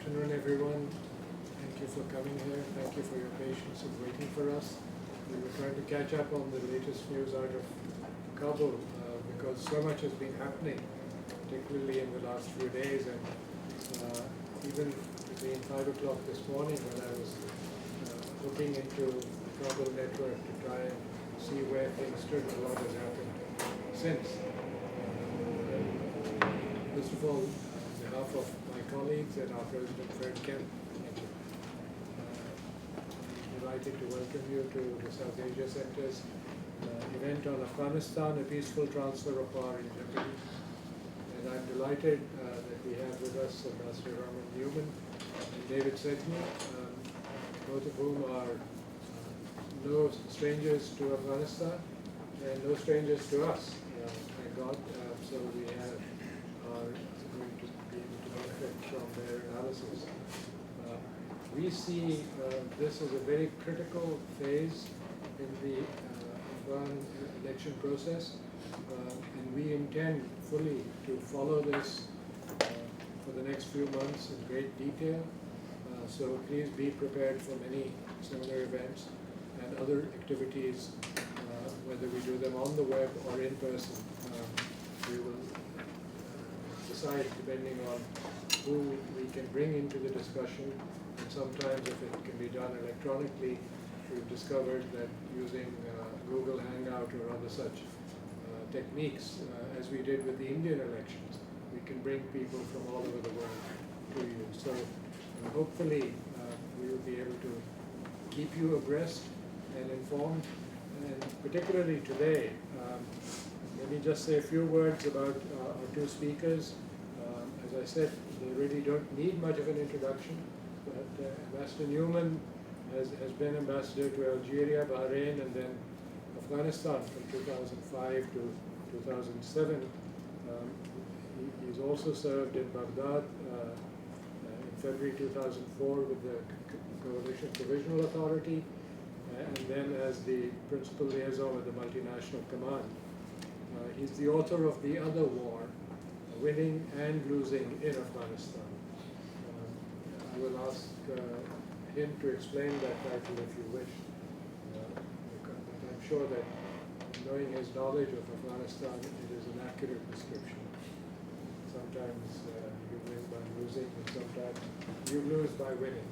afternoon, everyone. Thank you for coming here. Thank you for your patience in waiting for us. We were trying to catch up on the latest news out of Kabul because so much has been happening, particularly in the last few days, and even between 5 o'clock this morning when I was looking into the Kabul network to try and see where things stood, a lot has happened since. First of all, on behalf of my colleagues and our President Fred Kemp, I'm delighted to welcome you to the South Asia Center's event on Afghanistan, a peaceful transfer of power in Jeopardy. And I'm delighted that we have with us Ambassador Ronald Neumann and David Sedney, both of whom are no strangers to Afghanistan and no strangers to us, thank God. So we are going to be able to benefit from their analysis. We see this as a very critical phase in the Afghan election process, and we intend fully to follow this for the next few months in great detail. So please be prepared for many similar events and other activities, whether we do them on the web or in person. We will decide depending on who we can bring into the discussion, and sometimes if it can be done electronically, we've discovered that using Google Hangout or other such techniques, as we did with the Indian elections, we can bring people from all over the world to you. So hopefully we will be able to keep you abreast and informed, and particularly today, let me just say a few words about our two speakers. As I said, they really don't need much of an introduction, but Ambassador Neumann has been ambassador to Algeria, Bahrain, and then Afghanistan from 2005 to 2007. He's also served in Baghdad in February 2004 with the Coalition Provisional Authority, and then as the principal liaison with the multinational command. He's the author of The Other War, Winning and Losing in Afghanistan. I will ask him to explain that title if you wish. I'm sure that knowing his knowledge of Afghanistan, it is an accurate description. Sometimes you win by losing, and sometimes you lose by winning.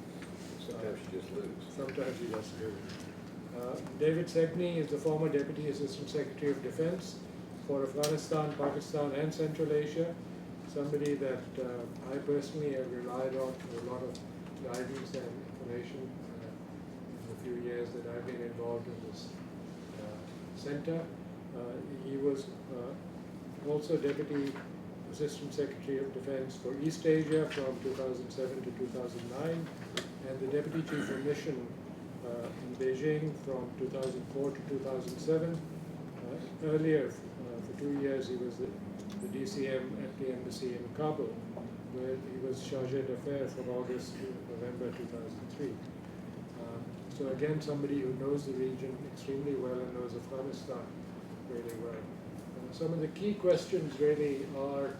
Sometimes you just lose. Sometimes you just lose. David Sedney is the former Deputy Assistant Secretary of Defense for Afghanistan, Pakistan, and Central Asia. Somebody that I personally have relied on for a lot of guidance and information in the few years that I've been involved in this center. He was also Deputy Assistant Secretary of Defense for East Asia from 2007 to 2009, and the Deputy Chief of Mission in Beijing from 2004 to 2007. Earlier, for 2 years, he was the DCM at the embassy in Kabul, where he was chargé d'affaires from August to November 2003. So again, somebody who knows the region extremely well and knows Afghanistan really well. Some of the key questions really are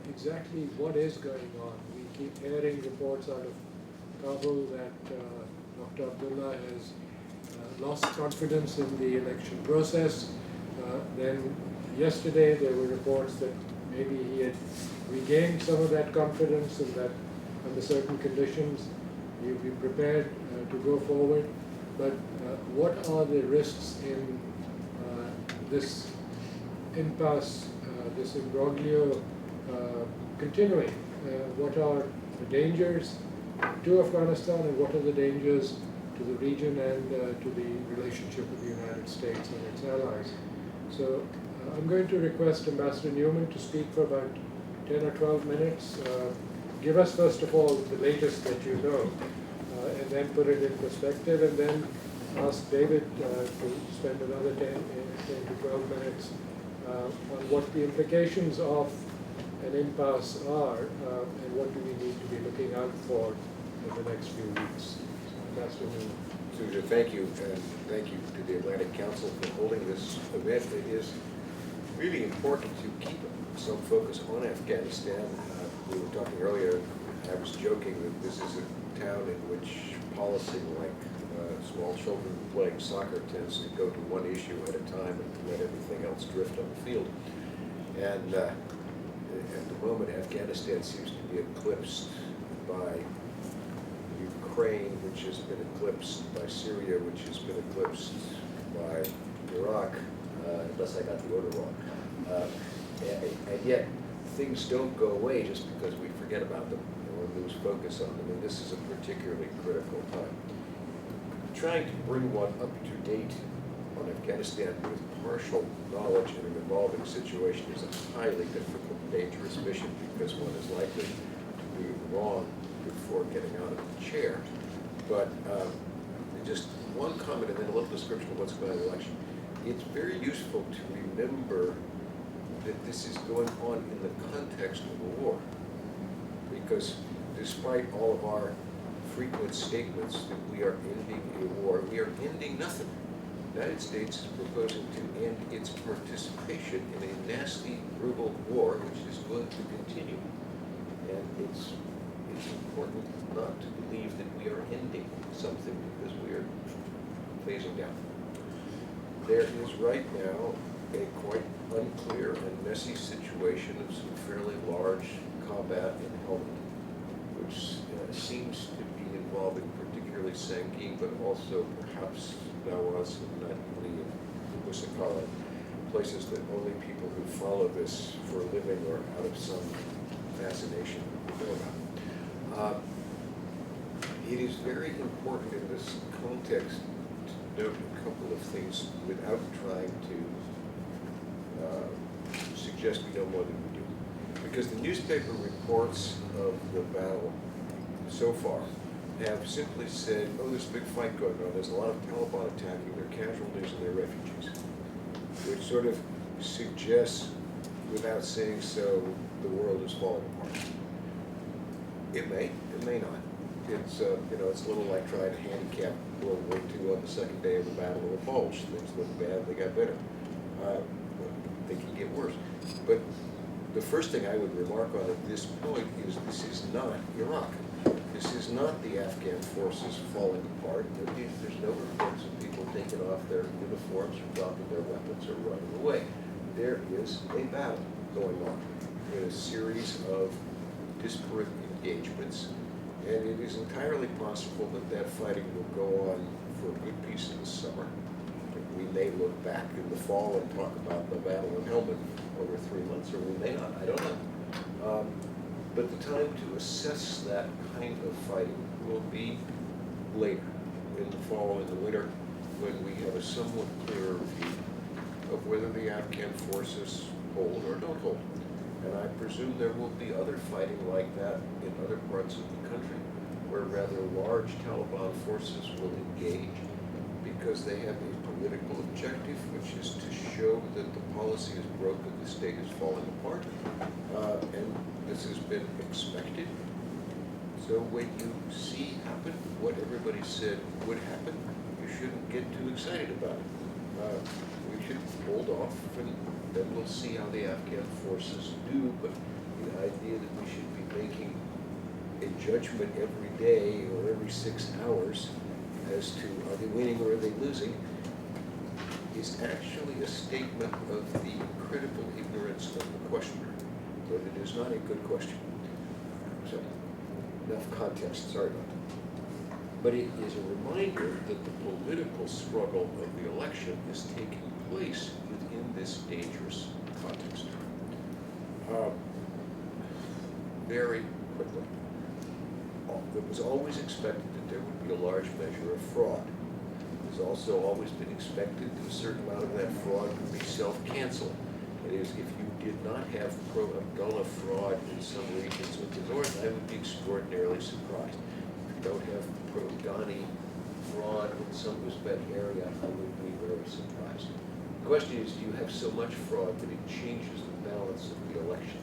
exactly what is going on. We keep hearing reports out of Kabul that Dr. Abdullah has lost confidence in the election process. Then yesterday there were reports that maybe he had regained some of that confidence and that under certain conditions he would be prepared to go forward. But what are the risks in this impasse, this imbroglio continuing? What are the dangers to Afghanistan, and what are the dangers to the region and to the relationship with the United States and its allies? So I'm going to request Ambassador Neumann to speak for about 10 or 12 minutes. Give us first of all the latest that you know, and then put it in perspective, and then ask David to spend another 10 to 12 minutes on what the implications of an impasse are, and what do we need to be looking out for in the next few weeks. So, Ambassador Neumann. Shuja, thank you, and thank you to the Atlantic Council for holding this event. It is really important to keep some focus on Afghanistan. We were talking earlier, I was joking that this is a town in which policy, like small children playing soccer, tends to go to one issue at a time and let everything else drift on the field. And at the moment, Afghanistan seems to be eclipsed by Ukraine, which has been eclipsed by Syria, which has been eclipsed by Iraq, unless I got the order wrong. And yet, things don't go away just because we forget about them or lose focus on them, and this is a particularly critical time. Trying to bring one up to date on Afghanistan with partial knowledge in an evolving situation is a highly difficult, dangerous mission because one is likely to be wrong before getting out of the chair. But just one comment and then a little description of what's going on in the election. It's very useful to remember that this is going on in the context of a war. Because despite all of our frequent statements that we are ending a war, we are ending nothing. The United States is proposing to end its participation in a nasty, brutal war, which is going to continue. And it's important not to believe that we are ending something because we are phasing down. There is right now a quite unclear and messy situation of some fairly large combat in Helmand, which seems to be involving particularly Sangin, but also perhaps Nawaz and Sedney and Musakala, places that only people who follow this for a living or out of some fascination know about. It is very important in this context to note a couple of things without trying to suggest we know more than we do. Because the newspaper reports of the battle so far have simply said, oh, there's a big fight going on, there's a lot of Taliban attacking, there are casualties and there are refugees. Which sort of suggests, without saying so, the world is falling apart. It may not. It's it's a little like trying to handicap World War II on the second day of the Battle of the Bulge. Things look bad, they got better. They can get worse. But the first thing I would remark on at this point is this is not Iraq. This is not the Afghan forces falling apart. There's no reports of people taking off their uniforms or dropping their weapons or running away. There is a battle going on in a series of disparate engagements, and it is entirely possible that that fighting will go on for a good piece of the summer. We may look back in the fall and talk about the battle of Helmand over 3 months, or we may not, I don't know. But the time to assess that kind of fighting will be later, in the fall, in the winter, when we have a somewhat clearer view of whether the Afghan forces hold or don't hold. And I presume there will be other fighting like that in other parts of the country, where rather large Taliban forces will engage because they have a political objective, which is to show that the policy is broken, the state is falling apart, and this has been expected. So when you see happen what everybody said would happen, you shouldn't get too excited about it. We should hold off, and then we'll see how the Afghan forces do, but the idea that we should be making a judgment every day or every 6 hours as to are they winning or are they losing is actually a statement of the critical ignorance of the questioner, but it is not a good question. So, enough context, sorry about that. But it is a reminder that the political struggle of the election is taking place within this dangerous context. Very quickly. It was always expected that there would be a large measure of fraud. It was also always been expected that a certain amount of that fraud would be self-canceling. That is, if you did not have pro-Abdullah fraud in some regions of the north, I would be extraordinarily surprised. If you don't have pro-Ghani fraud in some Uzbek area, I would be very surprised. The question is, do you have so much fraud that it changes the balance of the election?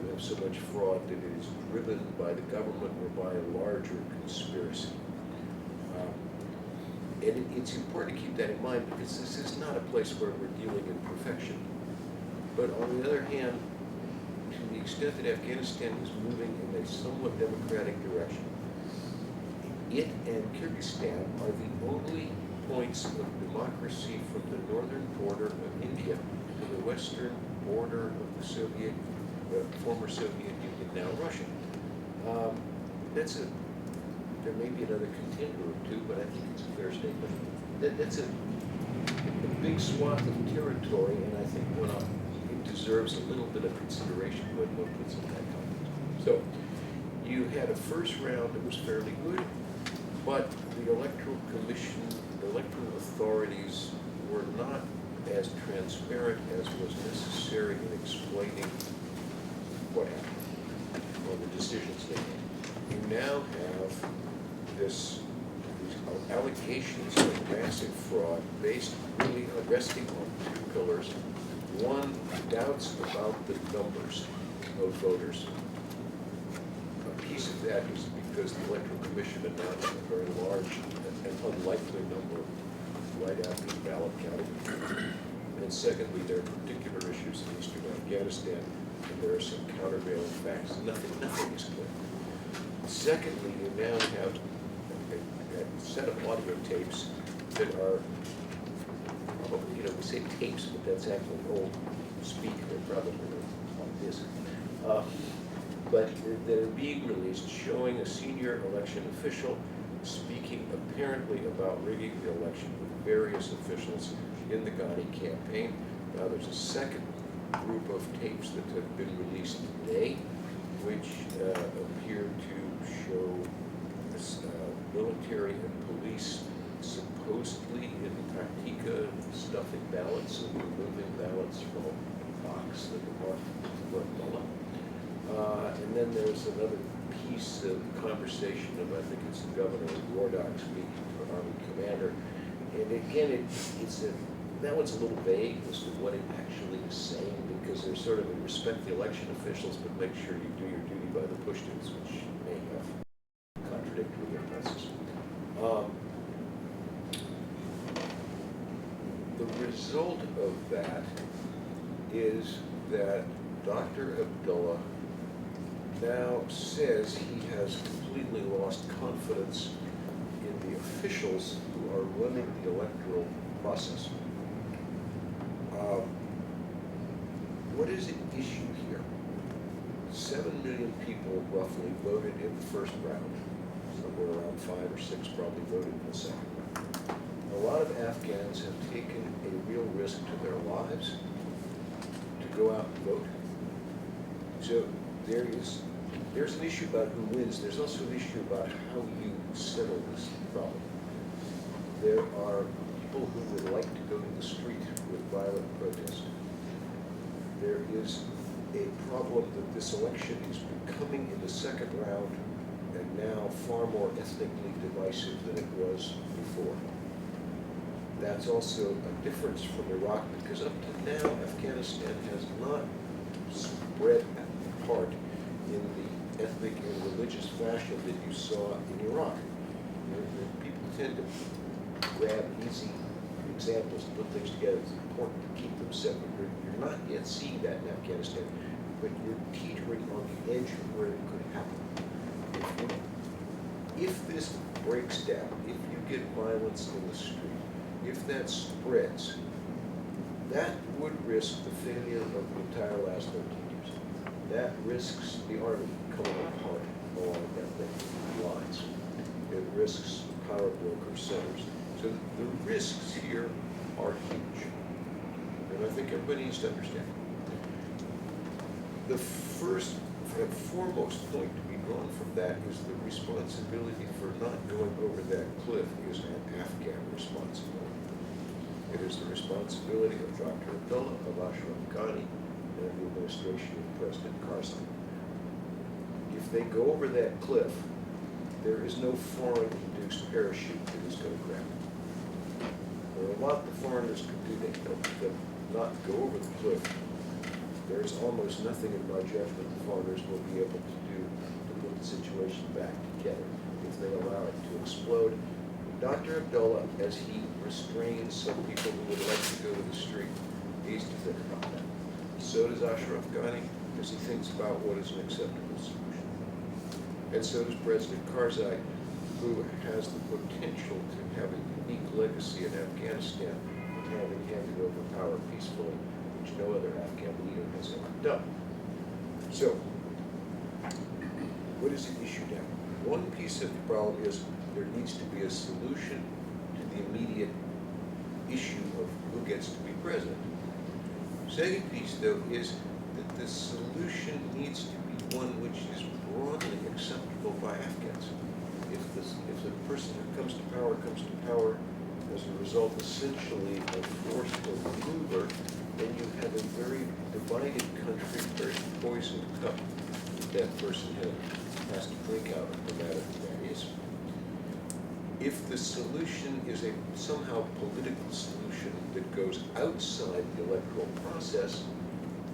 You have so much fraud that it is driven by the government or by a larger conspiracy. And it's important to keep that in mind because this is not a place where we're dealing in perfection. But on the other hand, to the extent that Afghanistan was moving in a somewhat democratic direction. It and Kyrgyzstan are the only points of democracy from the northern border of India to the western border of the former Soviet Union, now Russia. There may be another contender or two, but I think it's a fair statement. That's a big swath of territory, and I think it deserves a little bit of consideration when one puts it in that context. So, you had a first round that was fairly good, but the Electoral Commission, the electoral authorities were not as transparent as was necessary in explaining what happened, or the decisions they made. You now have these allegations of massive fraud based really resting on two pillars. One, doubts about the numbers of voters. A piece of that is because the Electoral Commission announced a very large and unlikely number right after the ballot counting. And secondly, there are particular issues in eastern Afghanistan, and there are some countervailing facts. Nothing is clear. Secondly, you now have a set of audio tapes that are, we say tapes, but that's actually old speak. They're probably on disc. But that are being released showing a senior election official speaking apparently about rigging the election with various officials in the Ghani campaign. Now there's a second group of tapes that have been released today, which appear to show military and police supposedly in Praktika stuffing ballots and removing ballots from a box that are marked Guatemala. And then there's another piece of conversation of, I think it's the governor of Wardak speaking to an army commander. And again, that one's a little vague as to what it actually is saying, because there's sort of a respect the election officials, but make sure you do your duty by the Pashtuns, which may have contradictory impulses. The result of that is that Dr. Abdullah now says he has completely lost confidence in the officials who are running the electoral process. What is at issue here? 7 million people roughly voted in the first round. Somewhere around 5 or 6 probably voted in the second round. A lot of Afghans have taken a real risk to their lives to go out and vote. So there's an issue about who wins. There's also an issue about how you settle this problem. There are people who would like to go to the street with violent protest. There is a problem that this election is becoming in the second round and now far more ethnically divisive than it was before. That's also a difference from Iraq, because up to now, Afghanistan has not spread apart in the ethnic and religious fashion that you saw in Iraq. People tend to grab easy examples and put things together. It's important to keep them separate. You're not yet seeing that in Afghanistan, but you're teetering on the edge of where it could happen. If this breaks down, if you get violence in the street, if that spreads, that would risk the failure of the entire last 13 years. That risks the army coming apart along ethnic lines. It risks power broker centers. So the risks here are huge. And I think everybody needs to understand. The first and foremost point to be drawn from that is the responsibility for not going over that cliff is an Afghan responsibility. It is the responsibility of Dr. Abdullah, of Ashraf Ghani, and the administration of President Karzai. If they go over that cliff, there is no foreign-induced parachute that is going to grab them. There are a lot the foreigners can do. They can not go over the cliff. There is almost nothing in my judgment the foreigners will be able to do to put the situation back together if they allow it to explode. Dr. Abdullah, as he restrains some people who would like to go to the street, needs to think about that. So does Ashraf Ghani, as he thinks about what is an acceptable solution. And so does President Karzai, who has the potential to have a unique legacy in Afghanistan, having handed over power peacefully, which no other Afghan leader has ever done. So, what is at issue now? One piece of the problem is there needs to be a solution to the immediate issue of who gets to be president. Second piece, though, is that the solution needs to be one which is broadly acceptable by Afghans. If the person who comes to power as a result essentially of forced maneuver, then you have a very divided country, very poisoned cup that person has to drink out of, no matter who that is. If the solution is a somehow political solution that goes outside the electoral process,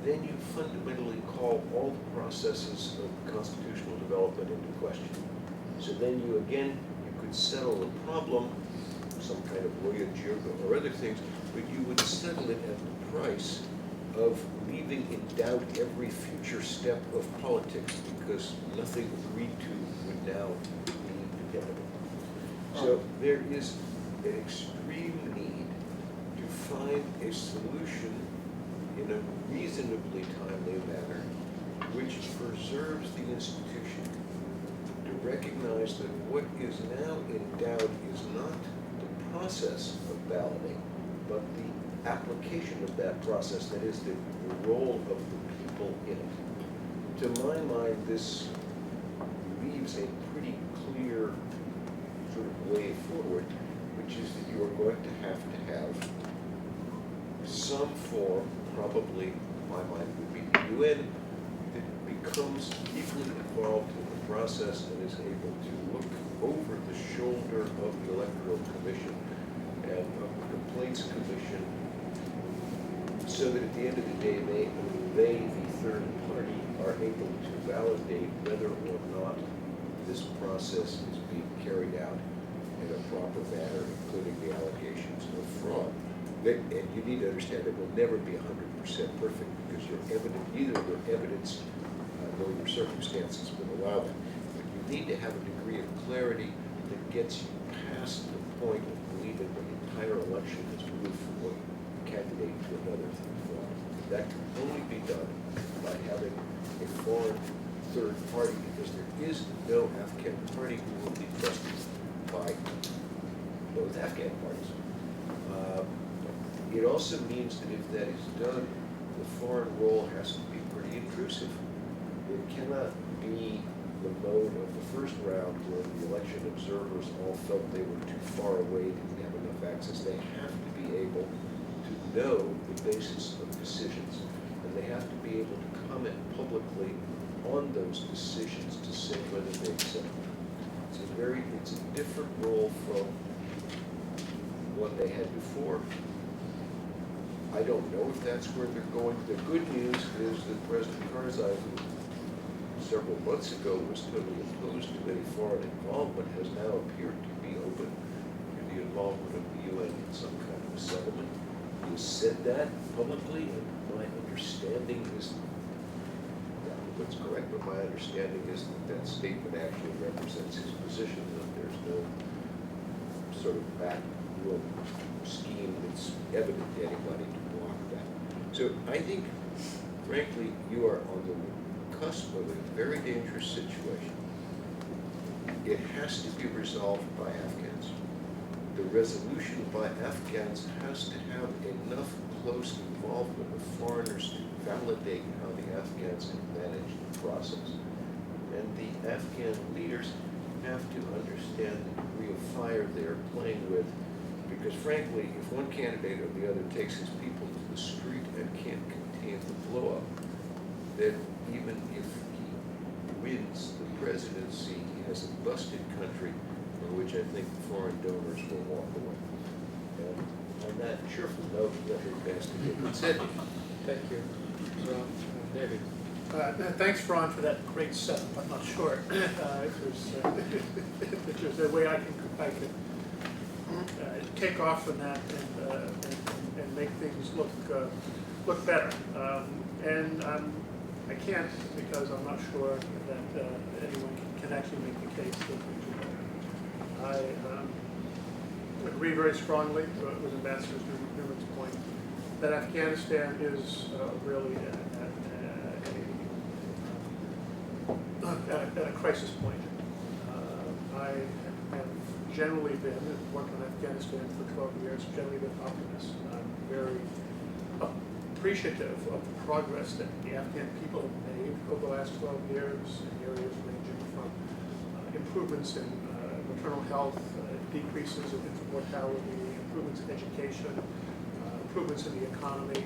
then you fundamentally call all the processes of constitutional development into question. So then you could settle the problem, some kind of Loya Jirga or other things, but you would settle it at the price of leaving in doubt every future step of politics, because nothing agreed to would now be dependable. So there is an extreme need to find a solution in a reasonably timely manner which preserves the institution, to recognize that what is now in doubt is not the process of balloting, but the application of that process, that is the role of the people in it. To my mind, this leaves a pretty clear sort of way forward, which is that you are going to have some form, probably in my mind would be the UN, that becomes deeply involved in the process and is able to look over the shoulder of the Electoral Commission and of the Complaints Commission, so that at the end of the day, they, the third party, are able to validate whether or not this process is being carried out in a proper manner, including the allegations of fraud. And you need to understand it will never be 100% perfect, because neither your evidence nor your circumstances will allow that. But you need to have a degree of clarity that gets you past the point of believing that the entire election has moved from one candidate to another through fraud. That can only be done by having a foreign third party, because there is no Afghan party who will be trusted by both Afghan parties. It also means that if that is done, the foreign role has to be pretty intrusive. It cannot be the mode of the first round where the election observers all felt they were too far away, didn't have enough access. They have to be able to know the basis of decisions, and they have to be able to comment publicly on those decisions to say whether they accept them. It's a different role from what they had before. I don't know if that's where they're going. The good news is that President Karzai, who several months ago was totally opposed to any foreign involvement, has now appeared to be open to the involvement of the UN in some kind of a settlement. He has said that publicly, and my understanding is, what's correct, but my understanding is that that statement actually represents his position, that there's no sort of backroom scheme that's evident to anybody to block that. So I think, frankly, you are on the cusp of a very dangerous situation. It has to be resolved by Afghans. The resolution by Afghans has to have enough close involvement of foreigners to validate how the Afghans have managed the process. And the Afghan leaders have to understand the degree of fire they're playing with, because frankly, if one candidate or the other takes his people to the street and can't contain the blow-up, then even if he wins the presidency, he has a busted country from which I think foreign donors will walk away. And on that cheerful note, let me pass to David Sedney. Thank you. David. Thanks, Ron, for that great setup. I'm not sure if there's a way I can take off from that and make things look better. And I'm I can't because I'm not sure that anyone can actually make the case that things are better. I agree very strongly with Ambassador Neumann's point that Afghanistan is really at a crisis point. I have generally been, and worked on Afghanistan for 12 years, generally been an optimist. I'm very appreciative of the progress that the Afghan people have made over the last 12 years in areas ranging from improvements in maternal health, decreases in infant mortality, improvements in education, improvements in the economy.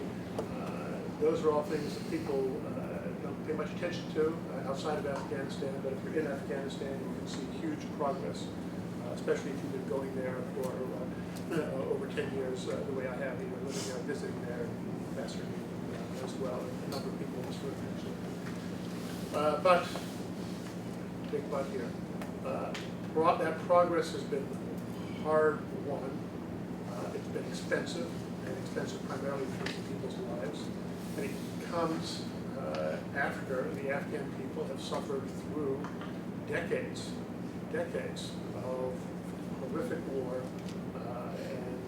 Those are all things that people don't pay much attention to outside of Afghanistan, but if you're in Afghanistan, you can see huge progress, especially if you've been going there for over 10 years, the way I have, either living there, visiting there, Ambassador as well, and a number of people in this room actually. But, big but here, that progress has been hard won. It's been expensive, and expensive primarily for people's lives. And it comes after the Afghan people have suffered through decades of horrific war, and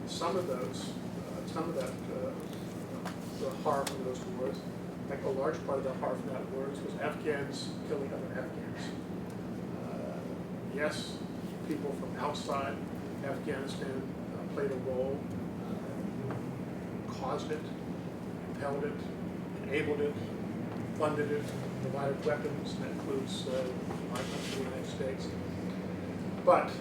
some of that the horror from those wars, like a large part of the horror from that wars was Afghans killing other Afghans. Yes, people from outside Afghanistan played a role, caused it, impelled it, enabled it, funded it, provided weapons, and that includes my country, the United States. But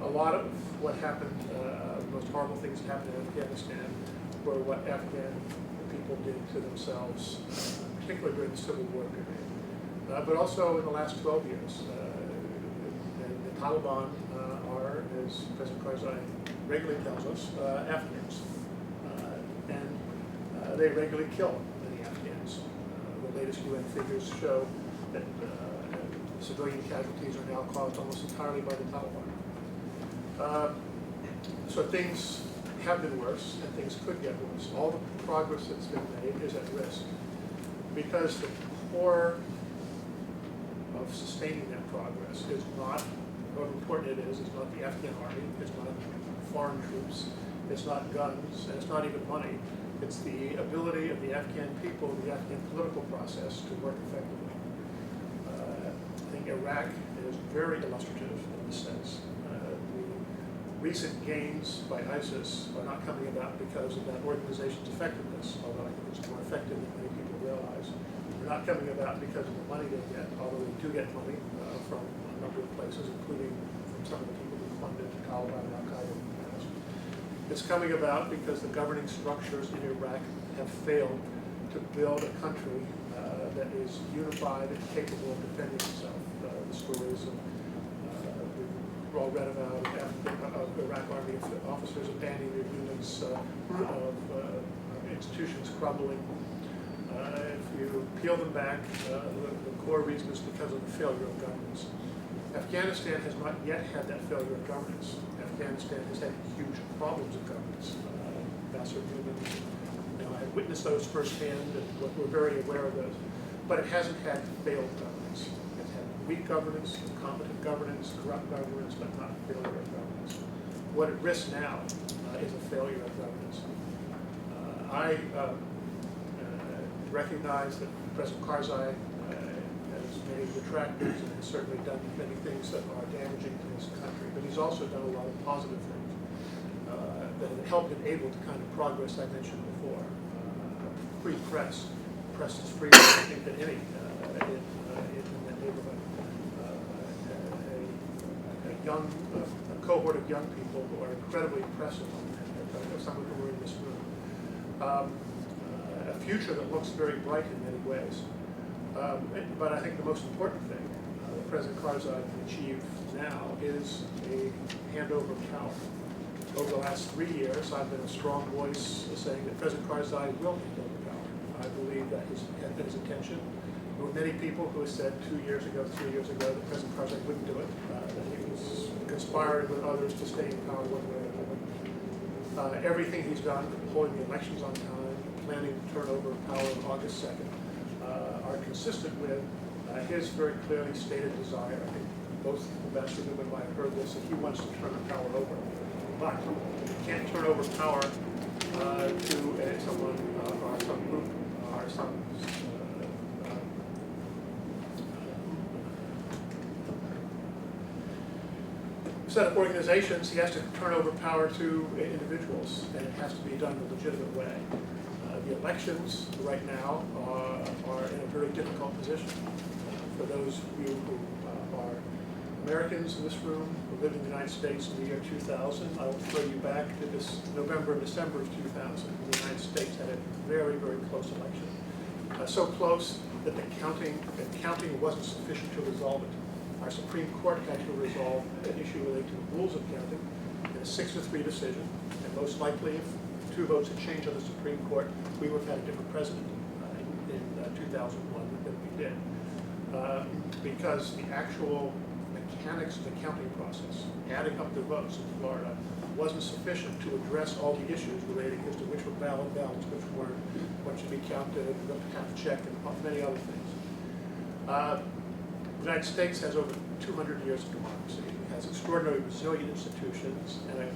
a lot of what happened, the most horrible things that happened in Afghanistan were what Afghan people did to themselves, particularly during the Civil War period. But also in the last 12 years. The Taliban are, as President Karzai regularly tells us, Afghans. And they regularly kill many Afghans. The latest UN figures show that civilian casualties are now caused almost entirely by the Taliban. So things have been worse, and things could get worse. All the progress that's been made is at risk because the core of sustaining that progress is not, however important it is not the Afghan army, it's not foreign troops, it's not guns, and it's not even money. It's the ability of the Afghan people, the Afghan political process to work effectively. I think Iraq is very illustrative in this sense. The recent gains by ISIS are not coming about because of that organization's effectiveness, although I think it's more effective than many people realize. They're not coming about because of the money they get, although they do get money from a number of places, including from some of the people who funded Taliban and Al-Qaeda in the past. It's coming about because the governing structures in Iraq have failed to build a country that is unified and capable of defending itself. The stories of we've all read about of Iraq Army officers abandoning their units, of institutions crumbling. If you peel them back, the core reason is because of the failure of governance. Afghanistan has not yet had that failure of governance. Afghanistan has had huge problems of governance. Ambassador Neumann, I have witnessed those firsthand, and we're very aware of those. But it hasn't had failed governance. It's had weak governance, incompetent governance, corrupt governance, but not failure of governance. What it risks now is a failure of governance. I recognize that President Karzai has made detractors and has certainly done many things that are damaging to his country, but he's also done a lot of positive things that have helped enable the kind of progress I mentioned before. Free press. Press is freer, I think, than any in that neighborhood. A cohort of young people who are incredibly impressive, some of whom are in this room. A future that looks very bright in many ways. But I think the most important thing that President Karzai can achieve now is a handover of power. Over the last 3 years, I've been a strong voice saying that President Karzai will hand over power. I believe that has been his intention. There were many people who have said 2 years ago, 3 years ago, that President Karzai wouldn't do it, that he was conspiring with others to stay in power one way or another. Everything he's done, holding the elections on time, planning to turn over power on August 2nd, are consistent with his very clearly stated desire. I think both Ambassador Neumann might have heard this, that he wants to turn the power over. But you can't turn over power to someone or some group or some set of organizations. He has to turn over power to individuals, and it has to be done in a legitimate way. The elections right now are in a very difficult position. For those of you who are Americans in this room who lived in the United States in the year 2000, I will throw you back to this November and December of 2000. The United States had a very, very close election. So close that the counting wasn't sufficient to resolve it. Our Supreme Court had to resolve an issue related to the rules of counting in a 6-3 decision, and most likely if 2 votes had changed on the Supreme Court, we would have had a different president in 2001 than we did. Because the actual mechanics of the counting process, adding up the votes in Florida, wasn't sufficient to address all the issues relating as to which were valid ballots, which weren't, what should be counted, the half check, and many other things. The United States has over 200 years of democracy. It has extraordinarily resilient institutions and a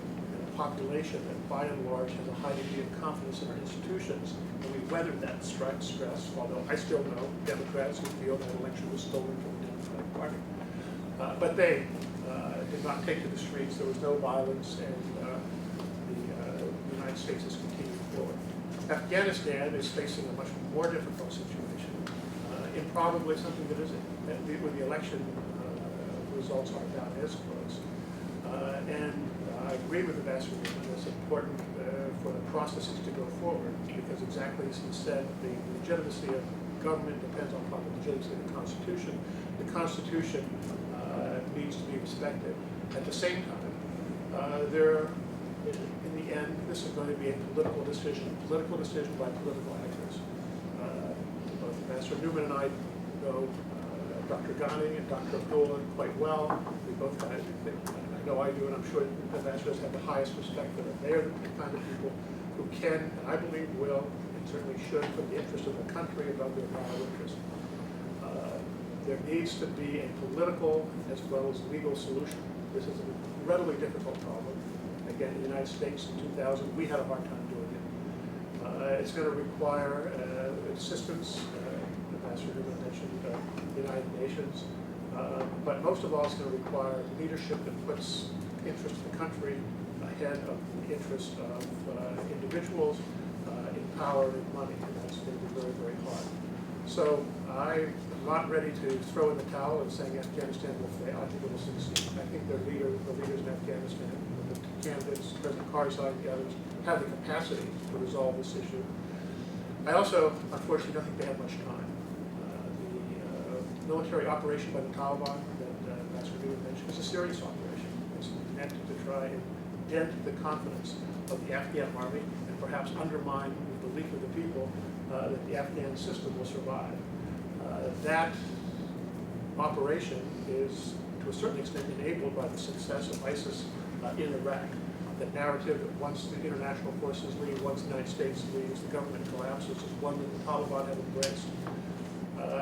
population that by and large has a high degree of confidence in our institutions, and we weathered that stress, although I still know Democrats who feel that election was stolen from the Democratic Party. But they did not take to the streets. There was no violence, and the United States has continued forward. Afghanistan is facing a much more difficult situation, improbably something that isn't, when the election results are about as close. And I agree with Ambassador Neumann. It's important for the processes to go forward, because exactly as he said, the legitimacy of government depends on the legitimacy of the Constitution. The Constitution needs to be respected. At the same time, in the end, this is going to be a political decision by political actors. Both Ambassador Neumann and I know Dr. Ghani and Dr. Abdullah quite well. We both kind of think, I know I do, and I'm sure the ambassadors have the highest respect for them. They are the kind of people who can, and I believe will, and certainly should, put the interest of the country above their moral interest. There needs to be a political as well as legal solution. This is a incredibly difficult problem. Again, in the United States in 2000, we had a hard time doing it. It's going to require assistance. Ambassador Neumann mentioned the United Nations. But most of all, it's going to require leadership that puts the interest of the country ahead of the interest of individuals in power and money, and that's going to be very, very hard. So I'm not ready to throw in the towel and saying Afghanistan will fail. I think it will succeed. I think the leaders in Afghanistan, the candidates, President Karzai and the others, have the capacity to resolve this issue. I also, unfortunately, don't think they have much time. The military operation by the Taliban that Ambassador Neumann mentioned is a serious operation. It's meant to try and dent the confidence of the Afghan army and perhaps undermine the belief of the people that the Afghan system will survive. That operation is, to a certain extent, enabled by the success of ISIS in Iraq. The narrative that once the international forces leave, once the United States leaves, the government collapses, is one that the Taliban have embraced.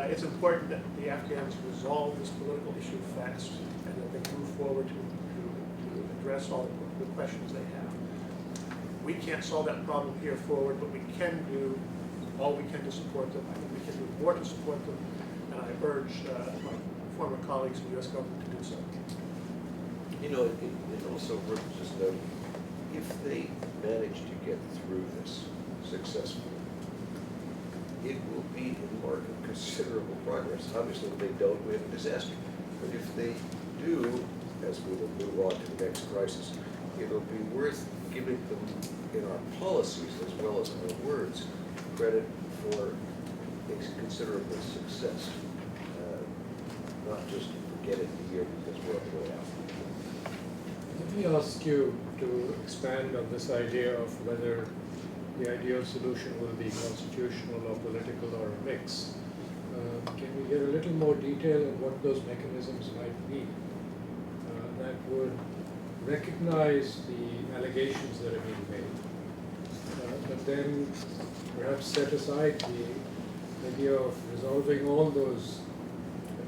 It's important that the Afghans resolve this political issue fast, and that they move forward to address all the questions they have. We can't solve that problem here forward, but we can do all we can to support them. I think we can do more to support them, and I urge my former colleagues in the U.S. government to do so. You know, it also worth just noting, if they manage to get through this successfully, it will be a mark of considerable progress. Obviously, if they don't, we have a disaster. But if they do, as we will move on to the next crisis, it'll be worth giving them, in our policies as well as our words, credit for considerable success. Not just forget it here because we're on the way out. Let me ask you to expand on this idea of whether the ideal solution will be constitutional or political or a mix. Can we get a little more detail on what those mechanisms might be that would recognize the allegations that are being made, but then perhaps set aside the idea of resolving all those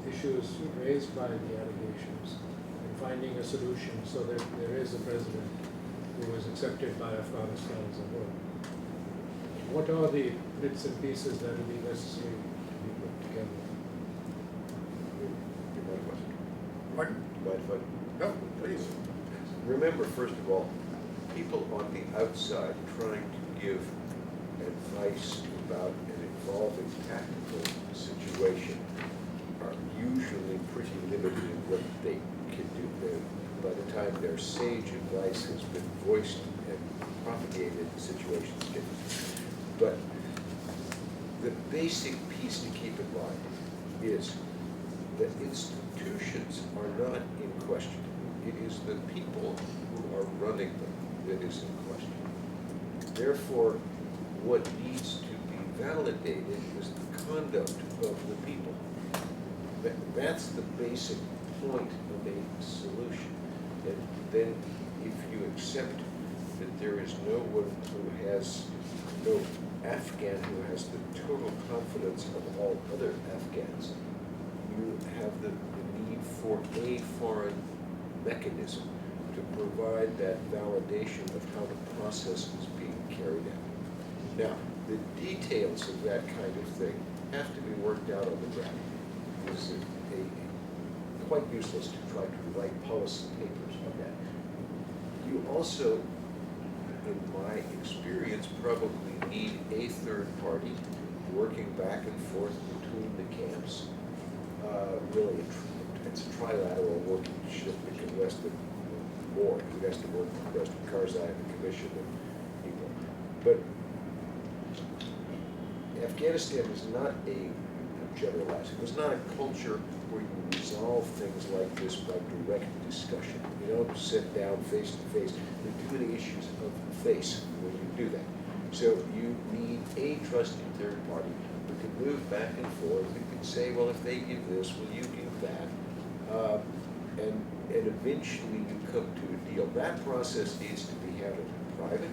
issues raised by the allegations and finding a solution so that there is a president who is accepted by Afghanistan as a whole. What are the bits and pieces that will be necessary to be put together? You mind if I- Pardon? mind if I- No, please. Remember, first of all, people on the outside trying to give advice about an evolving tactical situation are usually pretty limited in what they can do. By the time their sage advice has been voiced and propagated, the situation's different. But the basic piece to keep in mind is that institutions are not in question. It is the people who are running them that is in question. Therefore, what needs to be validated is the conduct of the people. That's the basic point of a solution. And then if you accept that there is no Afghan who has the total confidence of all other Afghans, you have the need for a foreign mechanism to provide that validation of how the process is being carried out. Now, the details of that kind of thing have to be worked out on the ground. It's quite useless to try to write policy papers on that. You also, in my experience, probably need a third party working back and forth between the camps. Really, it's a trilateral working ship that can rest at more. It has to work with the rest of Karzai and the Commission and people. But Afghanistan is not generalizing. It's not a culture where you resolve things like this by direct discussion. You don't sit down face to face. There are too many issues of face when you do that. So you need a trusted third party who can move back and forth, who can say, well, if they give this, will you give that? And eventually you come to a deal. That process needs to be handled in private.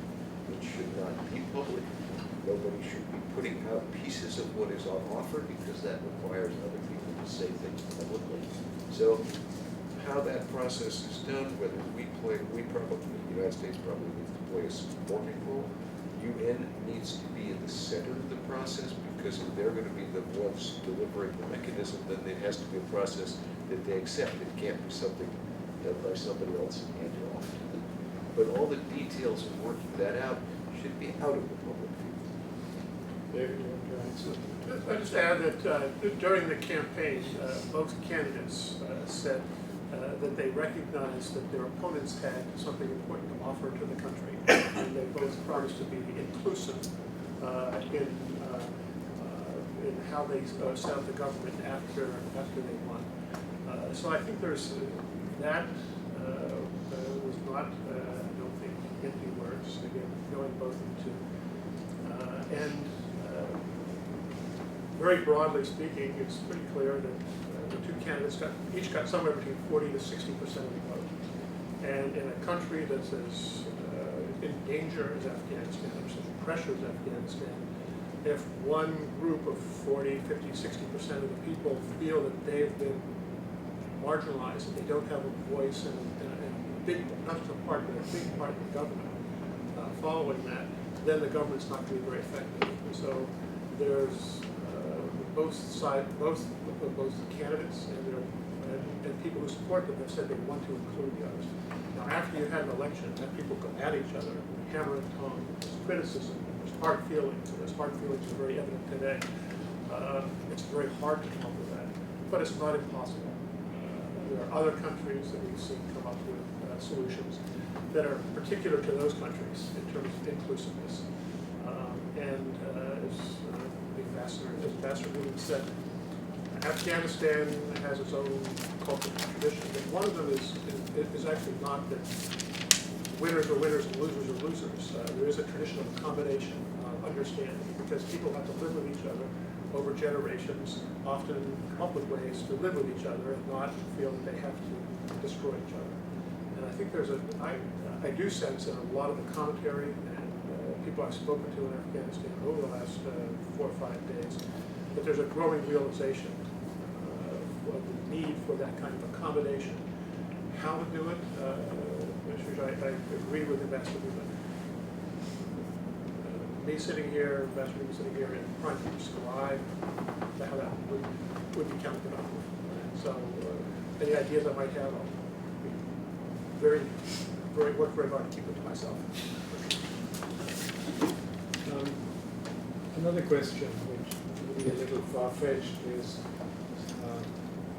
It should not be public. Nobody should be putting out pieces of what is on offer because that requires other people to say things publicly. So how that process is done, whether the United States probably needs to play a supporting role. UN needs to be in the center of the process because if they're going to be the ones delivering the mechanism, then it has to be a process that they accept. It can't be something done by somebody else and handed off to them. But all the details of working that out should be out of the public view. David, you want to answer? I just add that during the campaign, both candidates said that they recognized that their opponents had something important to offer to the country, and they both promised to be inclusive in how they set up the government after they won. So I think there's that was not, I don't think, empty words. Again, going both into and. Very broadly speaking, it's pretty clear that the two candidates each got somewhere between 40 to 60% of the vote. And in a country that's as in danger as Afghanistan, or such pressure as Afghanistan, if one group of 40, 50, 60% of the people feel that they've been marginalized, that they don't have a voice and a big, not just a part, but a big part of the government following that, then the government's not going to be very effective. And so there's both candidates and people who support them have said they want to include the others. Now, after you had an election, and people go at each other, hammer and tone, there's criticism, there's hard feelings, and those hard feelings are very evident today. It's very hard to come up with that, but it's not impossible. There are other countries that we've seen come up with solutions that are particular to those countries in terms of inclusiveness. As Ambassador Neumann said, Afghanistan has its own cultural tradition, but one of them is actually not that winners are winners and losers are losers. There is a tradition of accommodation, understanding, because people have to live with each other over generations, often come up with ways to live with each other and not feel that they have to destroy each other. And I think I do sense in a lot of the commentary and people I've spoken to in Afghanistan over the last 4 or 5 days, that there's a growing realization of the need for that kind of accommodation. How to do it, I agree with Ambassador Neumann. Me sitting here, Ambassador Neumann sitting here in front of scribe, that would be counterproductive. So any ideas I might have, I'll be work very hard to keep it to myself. Another question, which may be a little far-fetched, is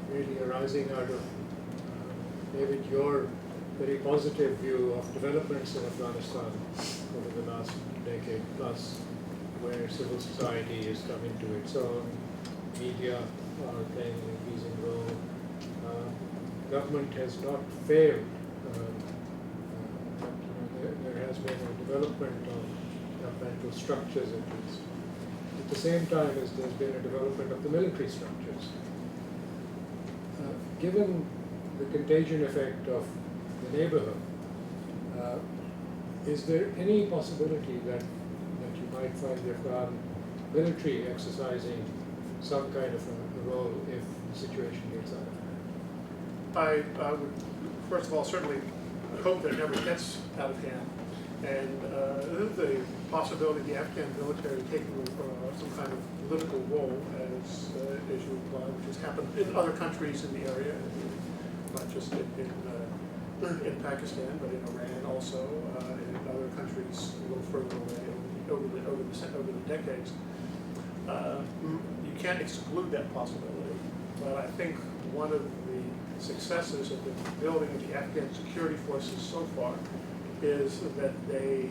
really arising out of, David, your very positive view of developments in Afghanistan over the last decade plus, where civil society is coming to its own, media are playing an increasing role. Government has not failed, but there has been a development of governmental structures at least. At the same time as there's been a development of the military structures. Given the contagion effect of the neighborhood, is there any possibility that you might find the Afghan military exercising some kind of a role if the situation gets out of hand? I would, first of all, certainly hope that it never gets out of hand. And the possibility of the Afghan military taking some kind of political role, as you imply, which has happened in other countries in the area, not just in Pakistan, but in Iran also, and in other countries a little further away over the decades. You can't exclude that possibility, but I think one of the successes of the building of the Afghan security forces so far is that they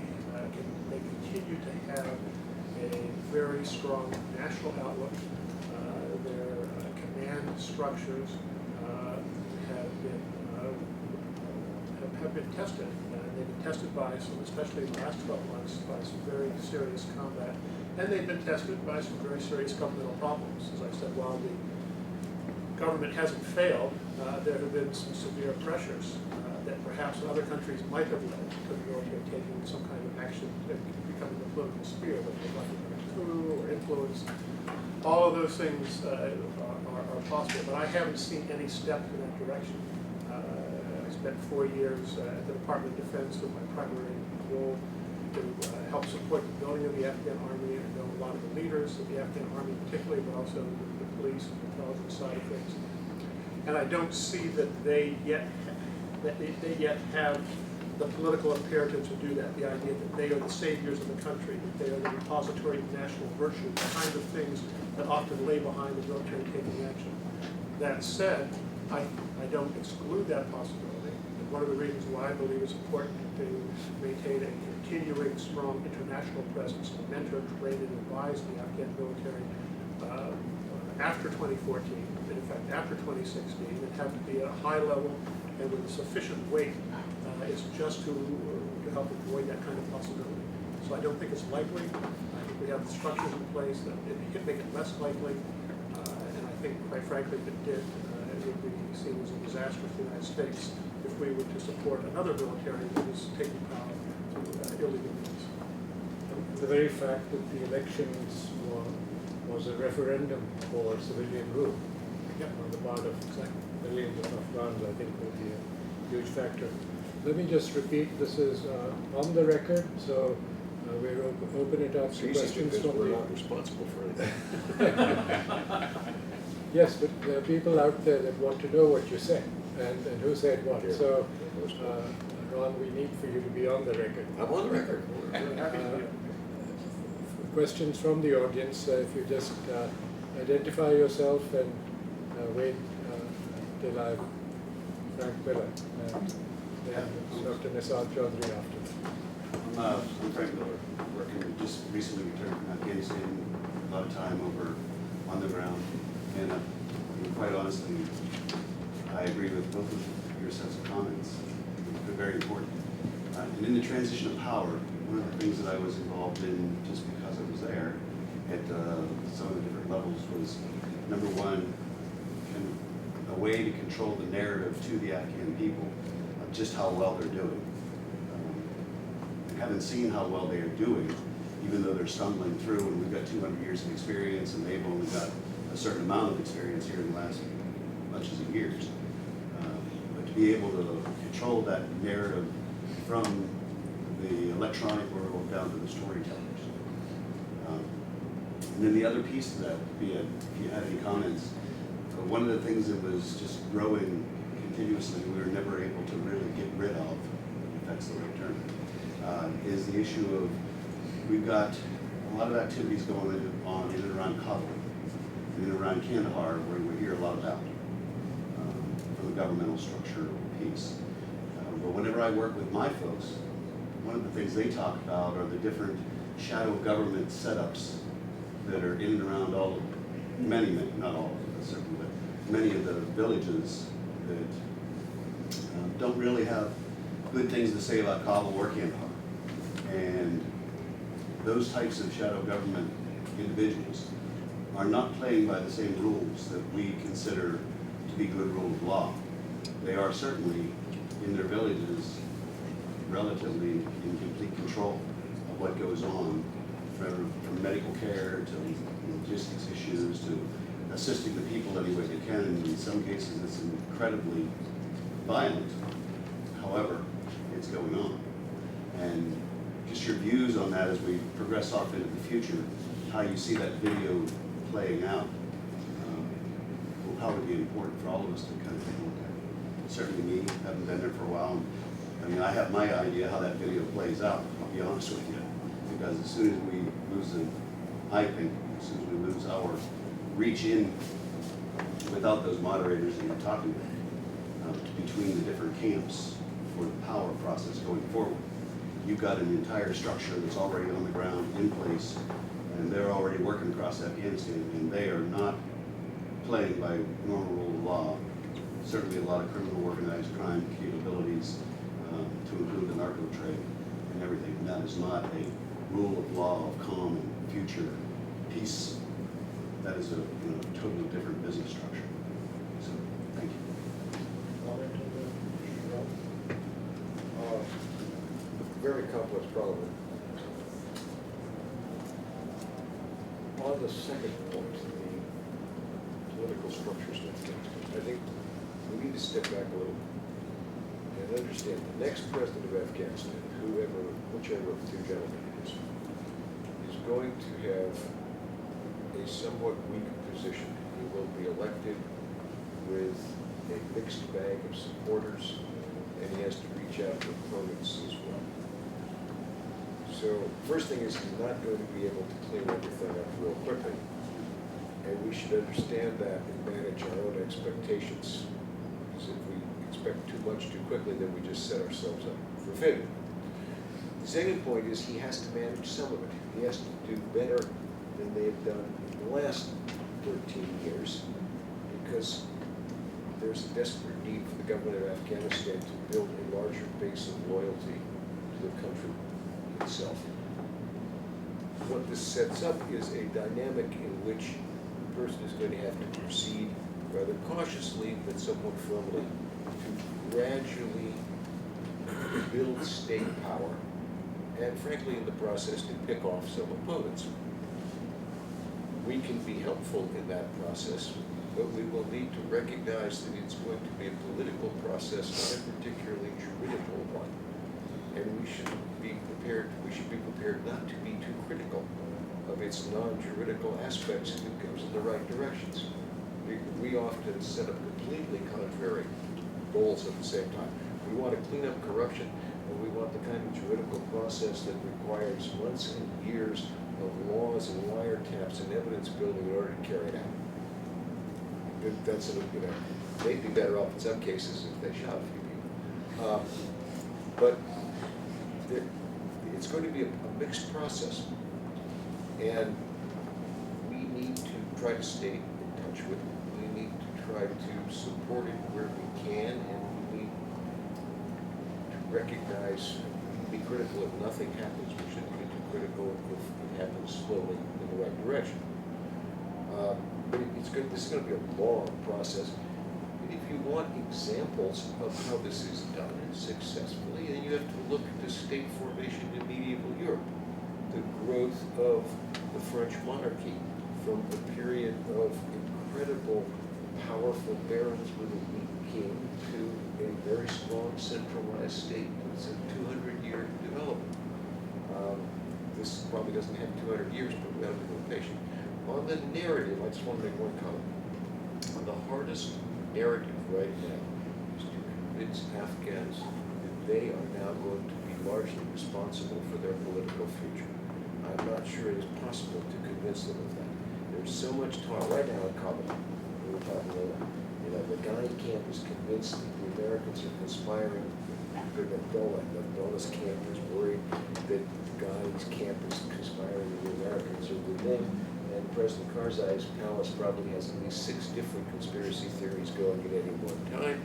continue to have a very strong national outlook. Their command structures have been tested. They've been tested by some, especially in the last 12 months, by some very serious combat, and they've been tested by some very serious governmental problems. As I said, while the government hasn't failed, there have been some severe pressures that perhaps other countries might have led to the military taking some kind of action that becoming a political sphere, whether it's like a coup or influence. All of those things are possible, but I haven't seen any step in that direction. I spent 4 years at the Department of Defense with my primary role to help support the building of the Afghan army, and I know a lot of the leaders of the Afghan army particularly, but also the police and intelligence side of things. And I don't see that they yet have the political imperative to do that, the idea that they are the saviors of the country, that they are the repository of national virtue, the kind of things that often lay behind the military taking action. That said, I don't exclude that possibility. And one of the reasons why I believe it's important to maintain a continuing strong international presence, to mentor, train, and advise the Afghan military after 2014, and in fact after 2016, and have to be at a high level and with a sufficient weight is just to help avoid that kind of possibility. So I don't think it's likely. I think we have the structures in place that make it less likely. And I think, quite frankly, if it did, it would be seen as a disaster for the United States if we were to support another military that is taking power through illegal means. The very fact that the elections was a referendum for civilian rule on the part of millions of Afghans, I think, will be a huge factor. Let me just repeat, this is on the record, so we're open it up to questions from we're the... not responsible for anything. Yes, but there are people out there that want to know what you said and who said what. Yeah. So, Ron, we need for you to be on the record. I'm on the record. Questions from the audience, if you just identify yourself and wait till I Frank Miller, and then Dr. Nisar Chaudhry after that. I'm Frank Miller, just recently returned from Afghanistan, a lot of time over on the ground, and quite honestly, I agree with both of your sets of comments. They're very important. And in the transition of power, one of the things that I was involved in, just because I was there, at some of the different levels, was number one, a way to control the narrative to the Afghan people of just how well they're doing. Haven't seen how well they are doing, even though they're stumbling through, and we've got 200 years of experience, and they've only got certain amount of experience here in the last bunches of years. But to be able to control that narrative from the electronic world down to the storytellers. And then the other piece of that would be, if you had any comments, one of the things that was just growing continuously, we were never able to really get rid of, if that's the right term, is the issue of, we've got a lot of activities going on in and around Kabul, in and around Kandahar, where we hear a lot about from the governmental structure piece. But whenever I work with my folks, one of the things they talk about are the different shadow government setups that are in and around all of, many, not all of them, certainly, but many of the villages that don't really have good things to say about Kabul or Kandahar. And those types of shadow government individuals are not playing by the same rules that we consider to be good rule of law. They are certainly, in their villages, relatively in complete control of what goes on, from medical care to logistics issues to assisting the people any way they can. And in some cases, it's incredibly violent. However, it's going on. And just your views on that as we progress off into the future, how you see that video playing out, will probably be important for all of us to kind of take a look at. Certainly me, haven't been there for a while. I mean, I have my idea how that video plays out, I'll be honest with you. Because as soon as we lose I think, as soon as we lose our reach in without those moderators that you're talking about, between the different camps for the power process going forward, you've got an entire structure that's already on the ground in place, and they're already working across Afghanistan, and they are not playing by normal rule of law. Certainly a lot of criminal organized crime capabilities, to include the narco trade and everything. And that is not a rule of law of calm and future peace. That is a totally different business structure. So, thank you. Comment on Very complex problem. On the second point, the political structures in Afghanistan, I think we need to step back a little and understand the next president of Afghanistan, whichever of the two gentlemen is going to have a somewhat weak position. He will be elected with a mixed bag of supporters, and he has to reach out to opponents as well. So first thing is he's not going to be able to clean everything up real quickly, and we should understand that and manage our own expectations. Because if we expect too much too quickly, then we just set ourselves up for failure. The second point is he has to manage some of it. He has to do better than they have done in the last 13 years, because there's a desperate need for the government of Afghanistan to build a larger base of loyalty to the country itself. What this sets up is a dynamic in which the person is going to have to proceed rather cautiously but somewhat firmly to gradually build state power, and frankly in the process to pick off some opponents. We can be helpful in that process, but we will need to recognize that it's going to be a political process, not a particularly juridical one. And we should be prepared not to be too critical of its non-juridical aspects if it goes in the right directions. We often set up completely contrary goals at the same time. We want to clean up corruption, and we want the kind of juridical process that requires months and years of laws and wiretaps and evidence building in order to carry it out. That's they'd be better off in some cases if they shot a few people. But it's going to be a mixed process, and we need to try to stay in touch with it. We need to try to support it where we can, and we need to recognize, be critical if nothing happens. We shouldn't be too critical if it happens slowly in the right direction. But this is going to be a long process. And if you want examples of how this is done successfully, then you have to look at the state formation in medieval Europe, the growth of the French monarchy from a period of powerful barons with a weak king to a very strong centralized state. It's a 200-year development. This probably doesn't have 200 years, but we have to be patient. On the narrative, I just want to make one comment. The hardest narrative right now is to convince Afghans that they are now going to be largely responsible for their political future. I'm not sure it is possible to convince them of that. There's so much talk right now in Kabul. We were talking about, the Ghani camp is convinced that the Americans are conspiring with Abdullah. Abdullah's camp is worried that Ghani's camp is conspiring with the Americans or with them. And President Karzai's palace probably has at least 6 different conspiracy theories going at any one time.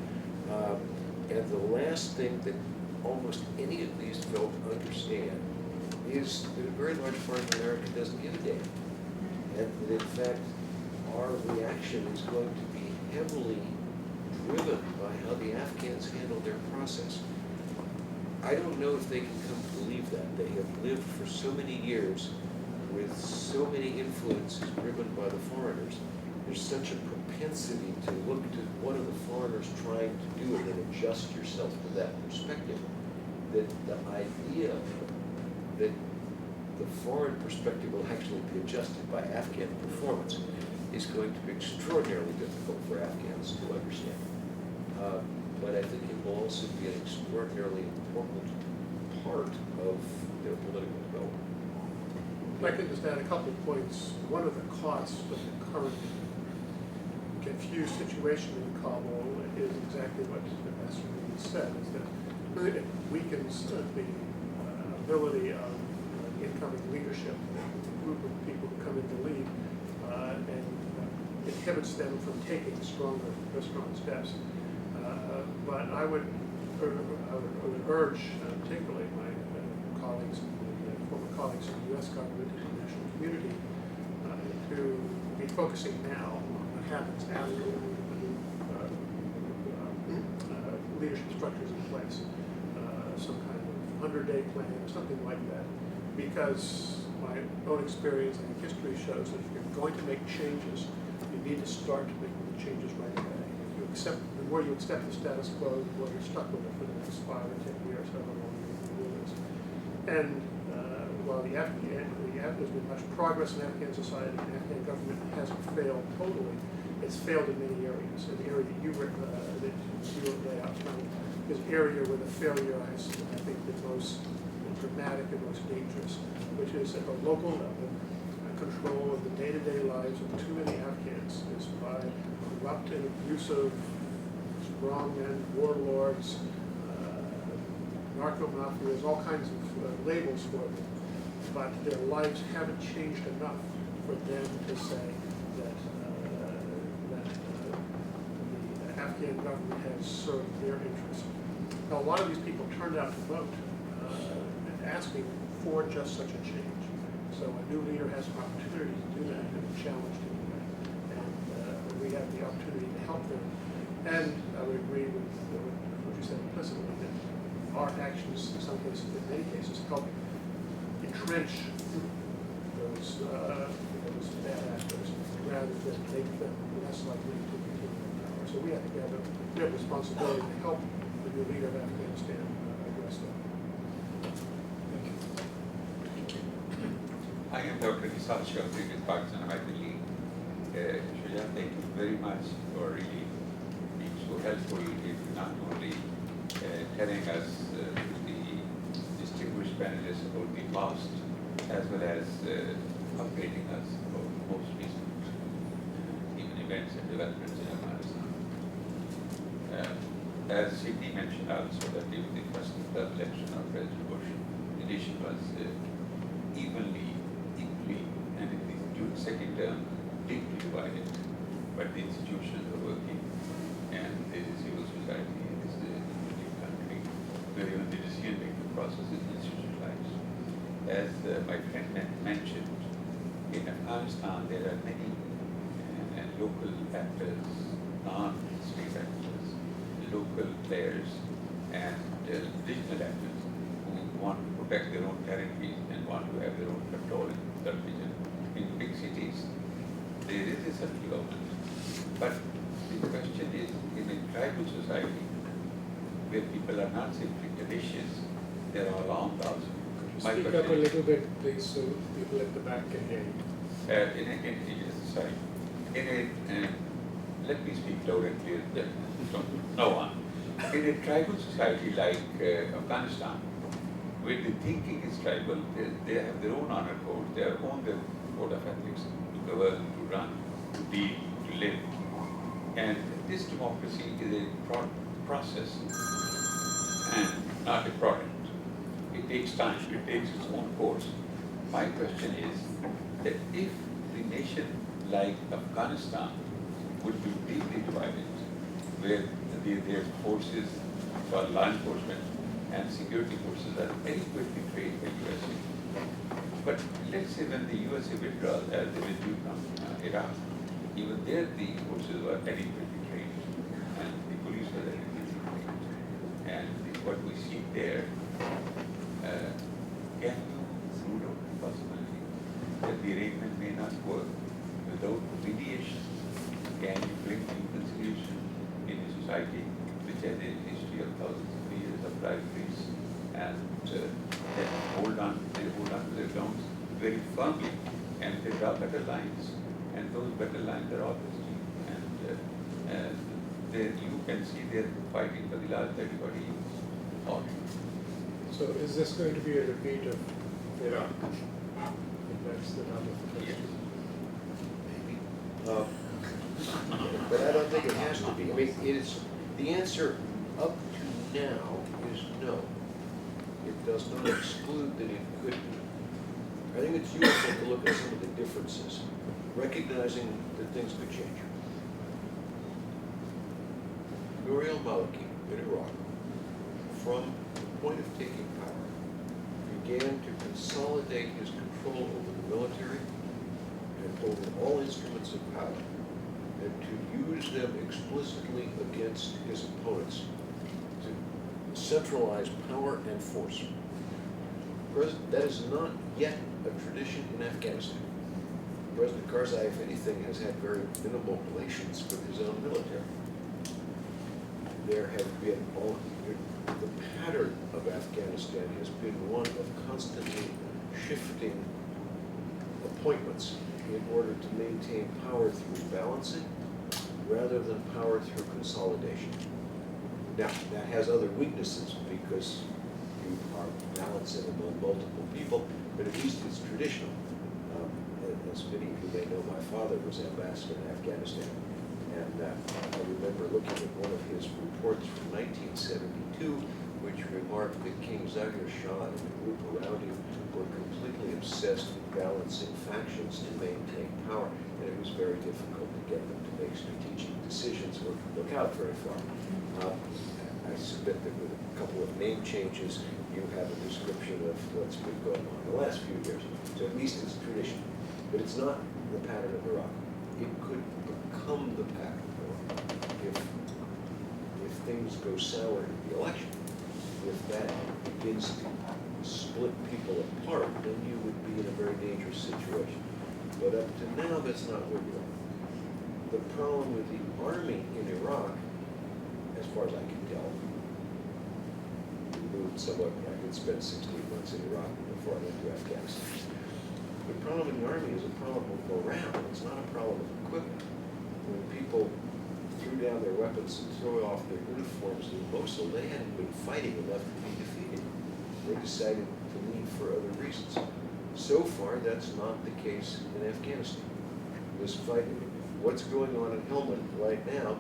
And the last thing that almost any of these folk understand is that a very large part of America doesn't give a damn. And that in fact, our reaction is going to be heavily driven by how the Afghans handle their process. I don't know if they can come to believe that. They have lived for so many years with so many influences driven by the foreigners. There's such a propensity to look to what are the foreigners trying to do and then adjust yourself to that perspective, that the idea that the foreign perspective will actually be adjusted by Afghan performance is going to be extraordinarily difficult for Afghans to understand. But I think it will also be an extraordinarily important part of their political development. I could just add a couple of points. One of the costs of the current confused situation in Kabul is exactly what Ambassador Reed said, is that it weakens the ability of incoming leadership, a group of people who come in to lead, and inhibits them from taking stronger steps. But I would urge, particularly my colleagues, former colleagues in the U.S. government and the national community, to be focusing now on what happens after the leadership structures in place, some kind of 100-day plan or something like that. Because my own experience and history shows that if you're going to make changes, you need to start making the changes right away. The more you accept the status quo, the more you're stuck with it for the next 5 or 10 years, however long you do this. And while there's been much progress in Afghan society, the Afghan government hasn't failed totally. It's failed in many areas. And the area that you lay out is an area where the failure is, I think, the most dramatic and most dangerous, which is at the local level, control of the day-to-day lives of too many Afghans is by corrupt and abusive strongmen, warlords, narco-mafias, all kinds of labels for them. But their lives haven't changed enough for them to say that the Afghan government has served their interests. Now, a lot of these people turned out to vote, asking for just such a change. So a new leader has an opportunity to do that and a challenge to do that. And we have the opportunity to help them. And I would agree with what you said implicitly, that our actions, in some cases, in many cases, help entrench those bad actors rather than make them less likely to continue in power. So we have a responsibility to help the new leader of Afghanistan address that. I am Dr. Nisal Shafri with Pakistan American League. Shuja, thank you very much for really being so helpful in not only telling us the distinguished panelists about the past, as well as updating us about the most recent even events and developments in Afghanistan. As Sedney mentioned also, that during the first election of President Bush, the nation was equally, and during the second term, deeply divided, but the institutions are working, and there is civil society in this new country, where even the decision-making process is institutionalized. As my friend mentioned, in Afghanistan there are many local actors, non-state actors, local players, and regional actors who want to protect their own territories and want to have their own control in that region. In big cities, there is a central government, but the question is, in a tribal society, where people are not simply traditions, they're all armed also. My Speak question up a is, little bit, please, so people at the back can hear you. sorry, let me speak loud and clear, no one. In a tribal society like Afghanistan, where the thinking is tribal, they have their own honor code, they own their code of ethics to govern, to run, to deal, to live. And this democracy is a process and not a product. It takes time, it takes its own course. My question is that if the nation like Afghanistan would be deeply divided, where their forces for law enforcement and security forces are adequately trained by USA. But let's say when the USA withdraws, as they withdrew from Iraq, even there the forces were adequately trained and the police were adequately trained. And what we see there, can you rule out the possibility that the arrangement may not work without mediation? Can you bring reconciliation in a society which has a history of thousands of years of rivalries and they hold on to their grounds very firmly and they draw better lines, and those better lines are obviously, and there you can see they're fighting for the last 30, 40 years. All. So is this going to be a repeat of Iraq? If that's the nub of the question. Maybe. But I don't think it has to be. I mean, the answer up to now is no. It does not exclude that it could be. I think it's useful to look at some of the differences, recognizing that things could change. Nouri al-Maliki in Iraq, from the point of taking power, began to consolidate his control over the military and over all instruments of power, and to use them explicitly against his opponents, to centralize power and force. That is not yet a tradition in Afghanistan. President Karzai, if anything, has had very minimal relations with his own military. There have been the pattern of Afghanistan has been one of constantly shifting appointments in order to maintain power through balancing rather than power through consolidation. Now, that has other weaknesses because you are balancing among multiple people, but at least it's traditional. As many of you may know, my father was ambassador in Afghanistan, and I remember looking at one of his reports from 1972, which remarked that King Zaghir Shah and the group around him were completely obsessed with balancing factions to maintain power, and it was very difficult to get them to make strategic decisions or look out very far. I submit that with a couple of name changes, you have a description of what's been going on in the last few years. So at least it's tradition. But it's not the pattern of Iraq. It could become the pattern of Iraq if things go sour in the election. If that begins to split people apart, then you would be in a very dangerous situation. But up to now, that's not where we are. The problem with the army in Iraq, as far as I can tell, we moved somewhat. I did spend 16 months in Iraq before I went to Afghanistan. The problem in the army is a problem of morale. It's not a problem of equipment. When people threw down their weapons and threw off their uniforms in Mosul, they hadn't been fighting enough to be defeated. They decided to leave for other reasons. So far, that's not the case in Afghanistan. This fighting, what's going on in Helmand right now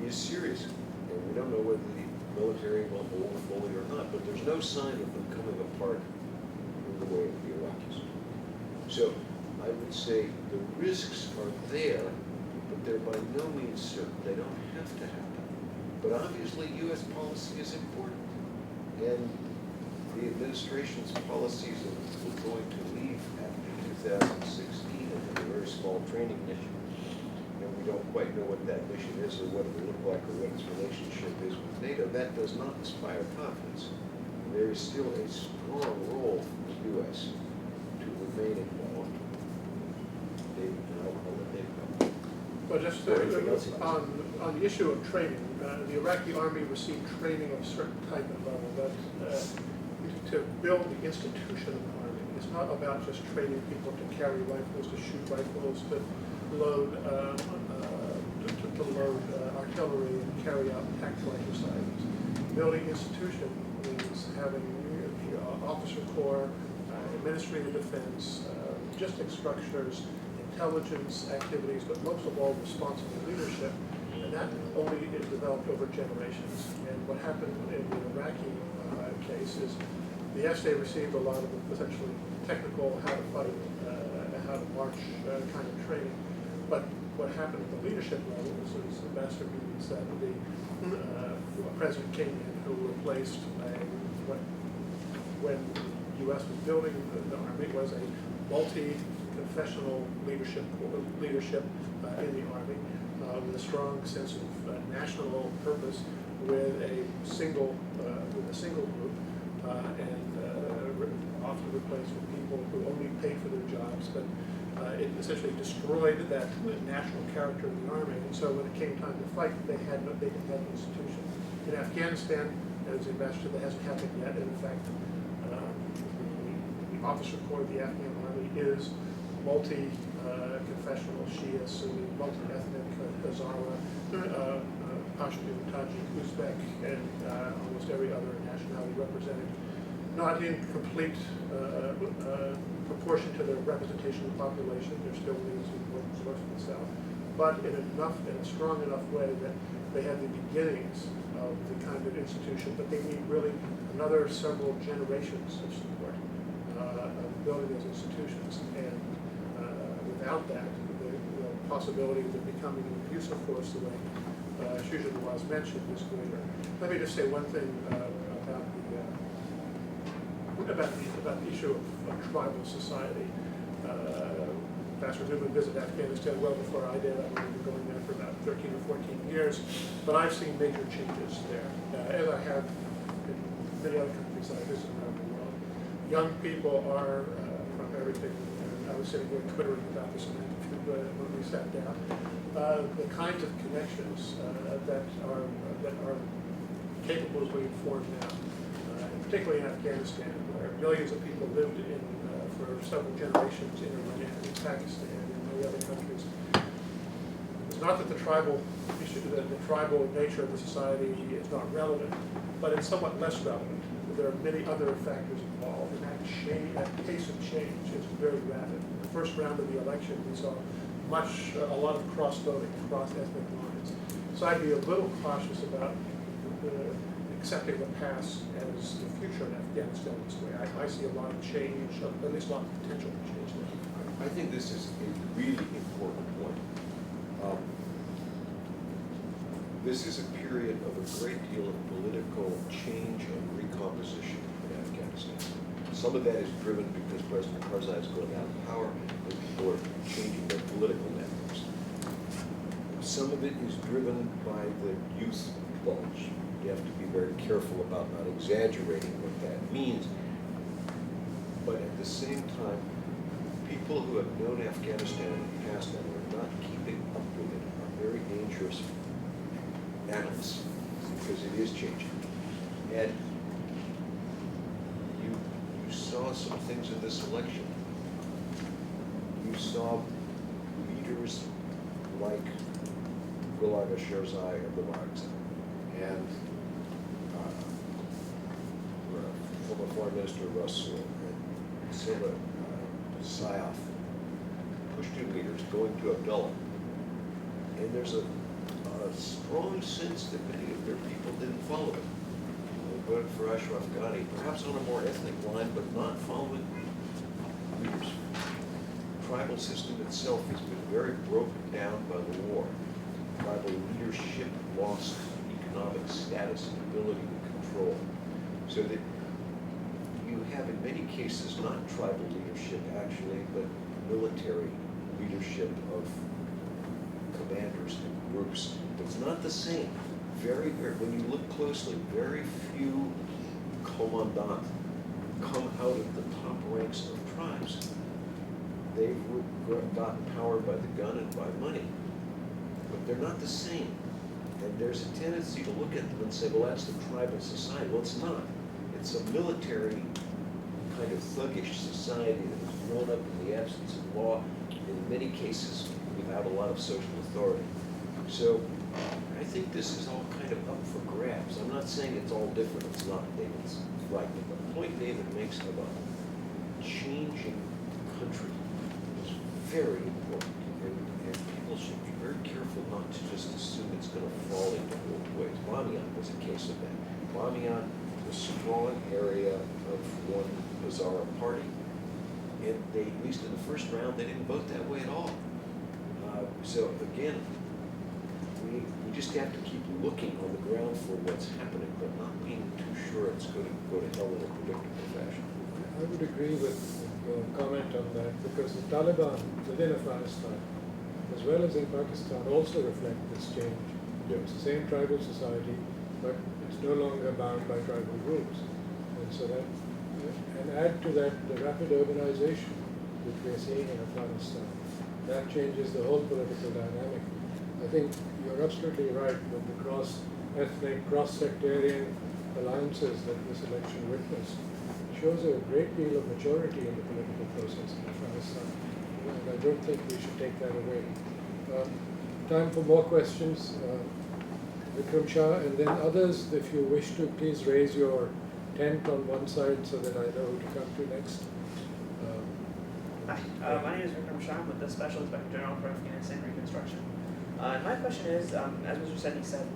is serious. And we don't know whether the military will hold fully or not, but there's no sign of them coming apart in the way of the Iraqis. So I would say the risks are there, but they're by no means certain. They don't have to happen. But obviously U.S. policy is important. And the administration's policies of going to leave after 2016 and have a very small training mission. And we don't quite know what that mission is or what it will look like or what its relationship is with NATO. That does not inspire confidence. There is still a strong role for the U.S. to remain involved. David, I'll let David go. Well, just Or anything else? on the issue of training, the Iraqi army received training of a certain type and level, but to build the institution of the army, it's not about just training people to carry rifles, to shoot rifles, to load artillery and carry out tactical exercises. Building institution means having the officer corps, administrative defense, logistic structures, intelligence activities, but most of all responsible leadership, and that only is developed over generations. And what happened in the Iraqi case is the SA received a lot of essentially technical how to fight, how to march kind of training. But what happened at the leadership level was Ambassador Beatty said the president came in who replaced when the U.S. was building the army was a multi-confessional leadership in the army with a strong sense of national purpose, with a single group, and often replaced with people who only paid for their jobs, but it essentially destroyed that national character of the army. And so when it came time to fight, they didn't have an institution. In Afghanistan, as the ambassador, that hasn't happened yet. And in fact, the officer corps of the Afghan army is multi-confessional Shia, Sunni, multi-ethnic, Hazara, Pashtun, Tajik, Uzbek, and almost every other nationality represented. Not in complete proportion to their representation of the population. There still needs important source in the South, but in a strong enough way that they have the beginnings of the kind of institution, but they need really another several generations of support of building those institutions. And without that, the possibility of it becoming an abusive force, the way Shuja Nawaz mentioned, is greater. Let me just say one thing about the issue of tribal society. Pastor Neumann visited Afghanistan well before I did. I've been going there for about 13 or 14 years, but I've seen major changes there, as I have in many other countries that I visit around the world. Young people are from everything, and I was sitting here twittering about this when we sat down. The kinds of connections that are capable of being formed now, particularly in Afghanistan, where millions of people lived for several generations in Iran, in Pakistan, and many other countries. It's not that the tribal nature of the society is not relevant, but it's somewhat less relevant. There are many other factors involved, and that pace of change is very rapid. The first round of the election, we saw a lot of cross-voting, cross-ethnic lines. So I'd be a little cautious about accepting the past as the future in Afghanistan this way. I see a lot of change, at least a lot of potential for change there. I think this is a really important point. This is a period of a great deal of political change and recomposition in Afghanistan. Some of that is driven because President Karzai is going out of power and people are changing their political networks. Some of it is driven by the youth bulge. You have to be very careful about not exaggerating what that means. But at the same time, people who have known Afghanistan in the past and are not keeping up with it are very dangerous analysts, because it is changing. And you saw some things in this election. You saw leaders like Gulaga Sherzai and the Barzai, and former Foreign Minister Rasul and Silva Sayaf, Pashtun leaders going to Abdullah. And there's a strong sense that many of their people didn't follow it. They voted for Ashraf Ghani, perhaps on a more ethnic line, but not following leaders. The tribal system itself has been very broken down by the war. Tribal leadership lost economic status and ability to control. So that you have in many cases not tribal leadership actually, but military leadership of commanders and groups. It's not the same. When you look closely, very few commandant come out of the top ranks of tribes. They've gotten power by the gun and by money. they're not the same. And there's a tendency to look at them and say, well, that's the tribal society. Well, it's not. It's a military kind of thuggish society that has grown up in the absence of law, in many cases without a lot of social authority. So I think this is all kind of up for grabs. I'm not saying it's all different. It's not. David's right. But the point David makes about changing the country is very important. And people should be very careful not to just assume it's going to fall into old ways. Bamiyan was a case of that. Bamiyan was a strong area of one Hazara party. And they, at least in the first round, they didn't vote that way at all. So again, we just have to keep looking on the ground for what's happening, but not being too sure it's going to go to hell in a predictable fashion. I would agree with your comment on that, because the Taliban within Afghanistan, as well as in Pakistan, also reflect this change. It's the same tribal society, but it's no longer bound by tribal rules. And so that, and add to that the rapid urbanization which we are seeing in Afghanistan. That changes the whole political dynamic. I think you're absolutely right with the cross-ethnic, cross-sectarian alliances that this election witnessed. It shows a great deal of maturity in the political process in Afghanistan. And I don't think we should take that away. Time for more questions. Vikram Shah, and then others, if you wish to, please raise your tent on one side so that I know who to come to next. Hi, my name is Vikram Shah. I'm with the Special Inspector General for Afghanistan Reconstruction. And my question is, as Mr. Sedney said,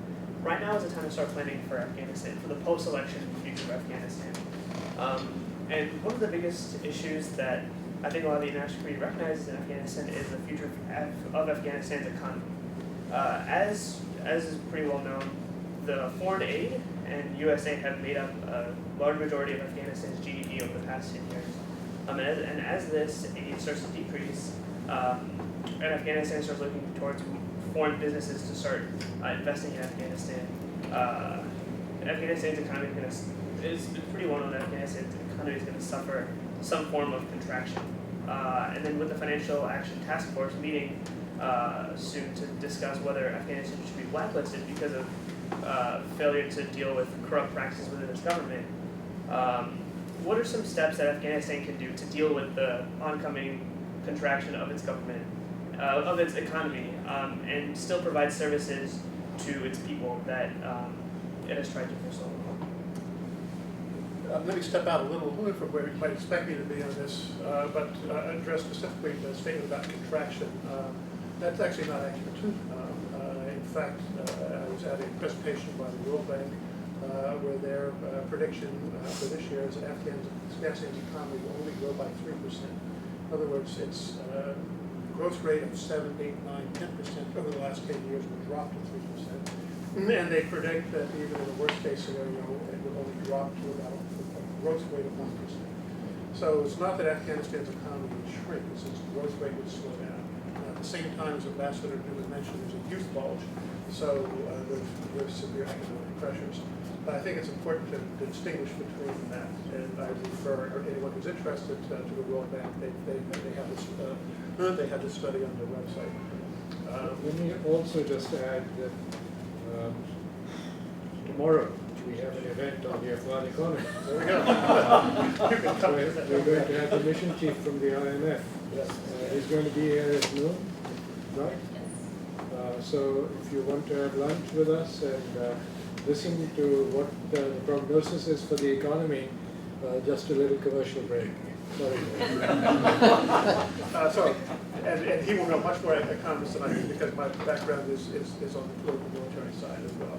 right now is the time to start planning for Afghanistan, for the post-election future of Afghanistan. And one of the biggest issues that I think a lot of the international community recognizes in Afghanistan is the future of Afghanistan's economy. As is pretty well known, the foreign aid and USA have made up a large majority of Afghanistan's GDP over the past 10 years. And as this aid starts to decrease, and Afghanistan starts looking towards foreign businesses to start investing in Afghanistan, Afghanistan's economy is pretty well known that Afghanistan's economy is going to suffer some form of contraction. And then with the Financial Action Task Force meeting soon to discuss whether Afghanistan should be blacklisted because of failure to deal with corrupt practices within its government. What are some steps that Afghanistan can do to deal with the oncoming contraction of its government, of its economy, and still provide services to its people that it has tried to for so long? Let me step out a little from where you might expect me to be on this, but address specifically the statement about contraction. That's actually not accurate. In fact, I was at a presentation by the World Bank where their prediction for this year is that Afghanistan's economy will only grow by 3%. In other words, its growth rate of 7, 8, 9, 10% over the last 10 years will drop to 3%. And they predict that even in the worst case scenario, it will only drop to about a growth rate of 1%. So it's not that Afghanistan's economy would shrink, it's its growth rate would slow down. At the same time, as Ambassador Neumann mentioned, there's a youth bulge, so there's severe economic pressures. But I think it's important to distinguish between that, and I refer anyone who's interested to the World Bank. They have this study on their website. Let me also just add that tomorrow we have an event on the Afghan economy. There we go. You can come in. We're going to have the mission chief from the IMF. Yes. He's going to be here at noon, right? So if you want to have lunch with us and listen to what the prognosis is for the economy, just a little commercial break. Sorry. And he will know much more economists than I do because my background is on the political military side as well.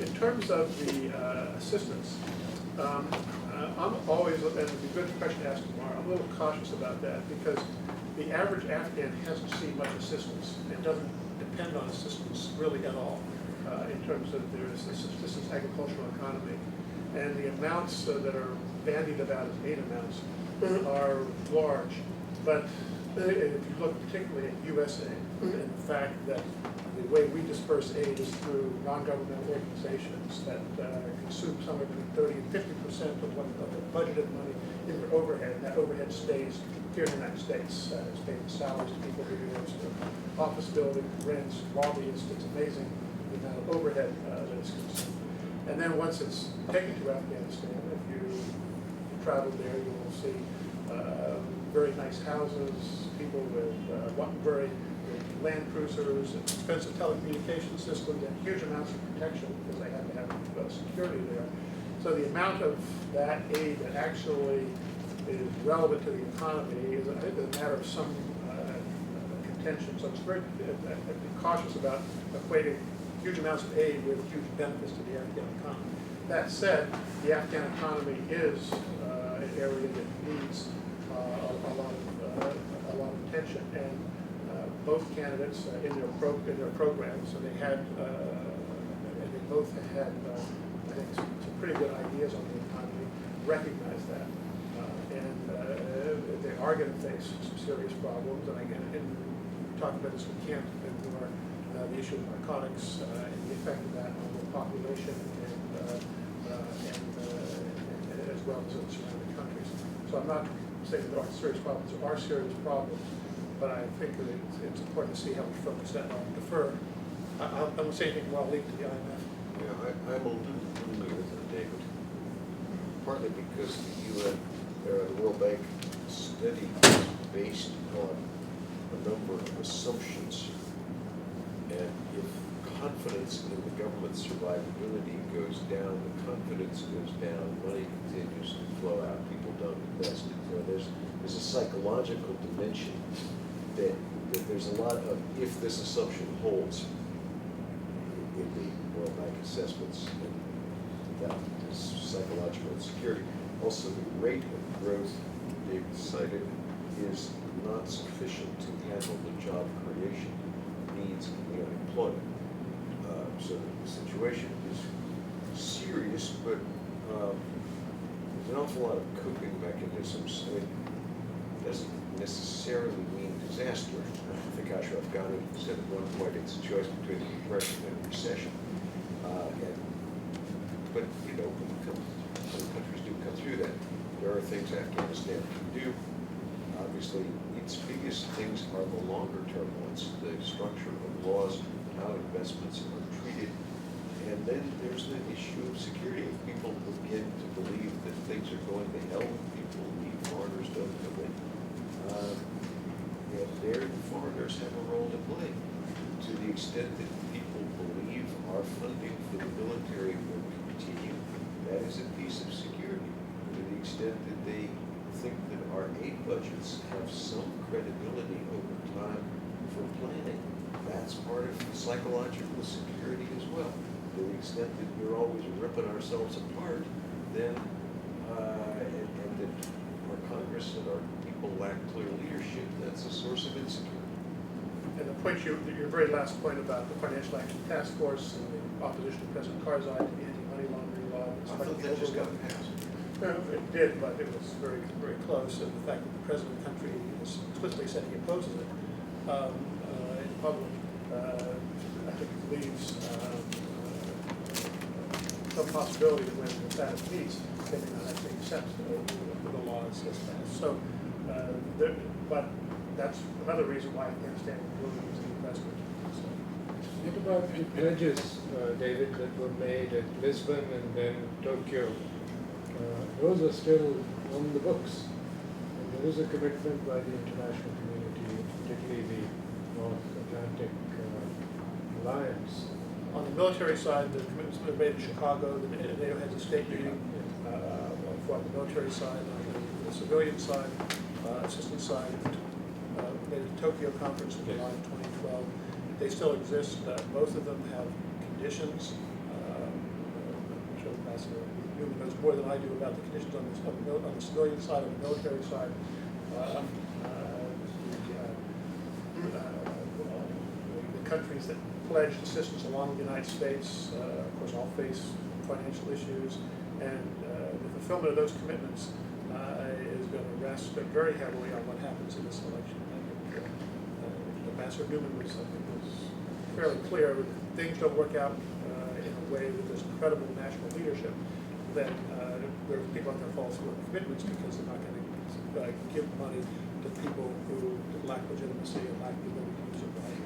In terms of the assistance, I'm always, and it'd be a good question to ask tomorrow, I'm a little cautious about that because the average Afghan hasn't seen much assistance and doesn't depend on assistance really at all in terms of their assistance agricultural economy. And the amounts that are bandied about as aid amounts are large. But if you look particularly at USA and the fact that the way we disperse aid is through non-governmental organizations that consume somewhere between 30 and 50% of the budgeted money in their overhead, and that overhead stays here in the United States. It's paying salaries to people who do office building, rents, lobbyists. It's amazing the amount of overhead that is consumed. And then once it's taken to Afghanistan, if you travel there, you will see very nice houses, people with very land cruisers, and expensive telecommunication systems, and huge amounts of protection because they have to have security there. So the amount of that aid that actually is relevant to the economy is, I think, a matter of some contention. So it's very cautious about equating huge amounts of aid with huge benefits to the Afghan economy. That said, the Afghan economy is an area that needs a lot of attention, and both candidates in their programs, so they had, and they both had, I think, some pretty good ideas on the economy, recognize that, and they are going to face some serious problems. And again, we talked about this with Kent before, the issue of narcotics and the effect of that on the population and as well as in surrounding countries. So I'm not saying there aren't serious problems. There are serious problems, but I think that it's important to see how we focus that on. Defer. I won't say anything while I'll leave to the IMF. Yeah, I'm a little later than David, partly because the UN, the World Bank study is based on a number of assumptions, and if confidence in the government's survivability goes down, the confidence goes down, money continues to flow out, people don't invest. You know, there's a psychological dimension that there's a lot of, if this assumption holds in the World Bank assessments, and that is psychological insecurity. Also, the rate of growth David cited is not sufficient to handle the job creation needs of the unemployment. So the situation is serious, but there's an awful lot of coping mechanisms. I mean, it doesn't necessarily mean disaster. I think Ashraf Ghani said at one point it's a choice between a depression and a recession. But you know, when countries do come through that, there are things Afghanistan can do. Obviously, its biggest things are the longer term ones, the structure of laws, how investments are treated. And then there's the issue of security. If people begin to believe that things are going to hell, people leave, foreigners don't come in. And there, the foreigners have a role to play. To the extent that people believe our funding for the military will continue, that is a piece of security. To the extent that they think that our aid budgets have some credibility over time for planning, that's part of psychological security as well. To the extent that we're always ripping ourselves apart, then and that our Congress and our people lack clear leadership, that's a source of insecurity. And the point, your very last point about the Financial Action Task Force and the opposition to President Karzai to the anti-money laundering law. I thought that just got passed. It did, but it was very, very close. And the fact that the president of the country has explicitly said he opposes it in public, I think leaves some possibility that when the Senate meets, they may not actually accept the law as passed. So, but that's another reason why Afghanistan will use the investment. So. What about the pledges, David, that were made at Lisbon and then Tokyo? Those are still on the books. And there is a commitment by the international community, particularly the North Atlantic Alliance. On the military side, the commitments were made in Chicago. The NATO has a state meeting for the military side. On the civilian side, assistance side, made a Tokyo conference in July of 2012. They still exist. Both of them have conditions. I'm sure Ambassador Neumann knows more than I do about the conditions on the civilian side, on the military side. The countries that pledged assistance along with the United States, of course, all face financial issues, and the fulfillment of those commitments is going to rest very heavily on what happens in this election. I think Ambassador Neumann was fairly clear that if things don't work out in a way that there's incredible national leadership, then there are people out there fall through on commitments because they're not going to give money to people who lack legitimacy and lack the ability to use it right.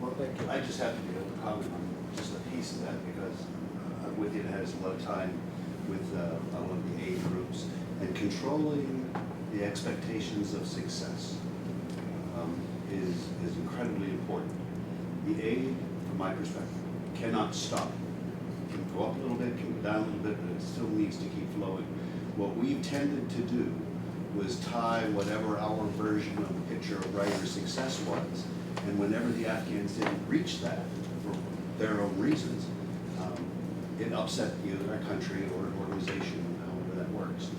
Well, Thank you. I just have to be able to comment on just a piece of that because I'm with you and had a lot of time with one of the aid groups and controlling the expectations of success is incredibly important. The aid, from my perspective, cannot stop. It can go up a little bit, can go down a little bit, but it still needs to keep flowing. What we've tended to do was tie whatever our version of the picture of right or success was, and whenever the Afghans didn't reach that for their own reasons, it upset either our country or organization, however that works.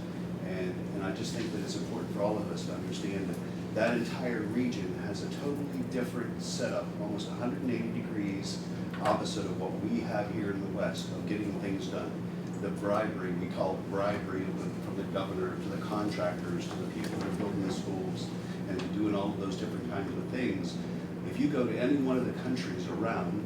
And I just think that it's important for all of us to understand that that entire region has a totally different setup, almost 180 degrees opposite of what we have here in the West of getting things done. The bribery, we call it bribery from the governor to the contractors to the people who are building the schools and to doing all of those different kinds of things. If you go to any one of the countries around,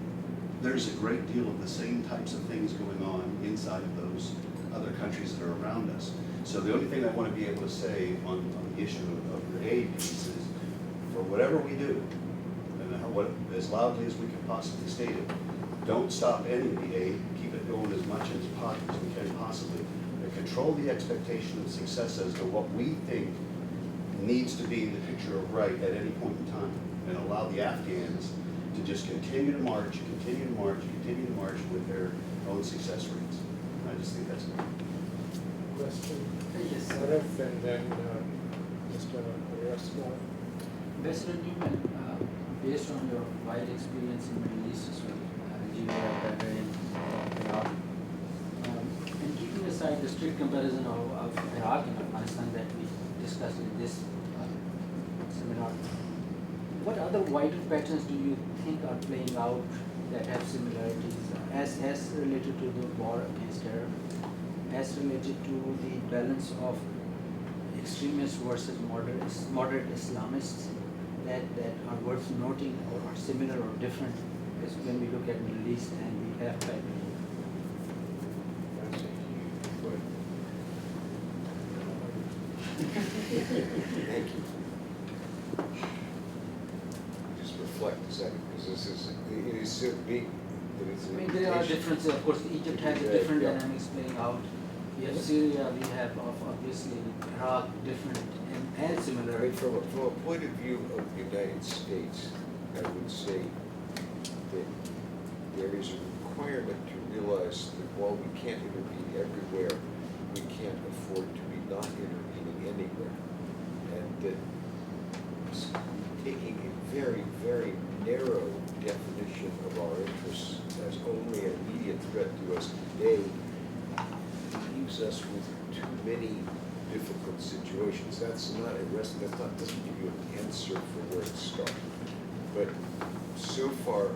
there's a great deal of the same types of things going on inside of those other countries that are around us. So the only thing I want to be able to say on the issue of the aid piece is, for whatever we do, and as loudly as we can possibly state it, don't stop any of the aid, keep it going as much as we can possibly, and control the expectation of success as to what we think needs to be the picture of right at any point in time, and allow the Afghans to just continue to march, continue to march, continue to march with their own success rates. I just think that's good. Question? Yes. Arif, and then Mr. Ariasma. Ambassador Neumann, based on your wide experience in Middle East as well, Algeria, Bahrain, Iraq, and keeping aside the strict comparison of Iraq and Afghanistan that we discussed in this seminar, what other wider patterns do you think are playing out that have similarities as related to the war against terror, as related to the balance of extremists versus moderate Islamists that are worth noting or are similar or different as when we look at Middle East and the Afghan region? That's a huge question. Thank you. Just reflect a second, because it is so big that it's I mean, there are differences. Of course, Egypt has a different Yeah. dynamics playing out. We have Syria, we have obviously Iraq, different and similar. I mean, from a point of view of the United States, I would say that there is a requirement to realize that while we can't intervene everywhere, we can't afford to be not intervening anywhere. And that taking a very, very narrow definition of our interests as only an immediate threat to us today leaves us with too many difficult situations. That's not a rest. Doesn't give you an answer for where to start. But so far,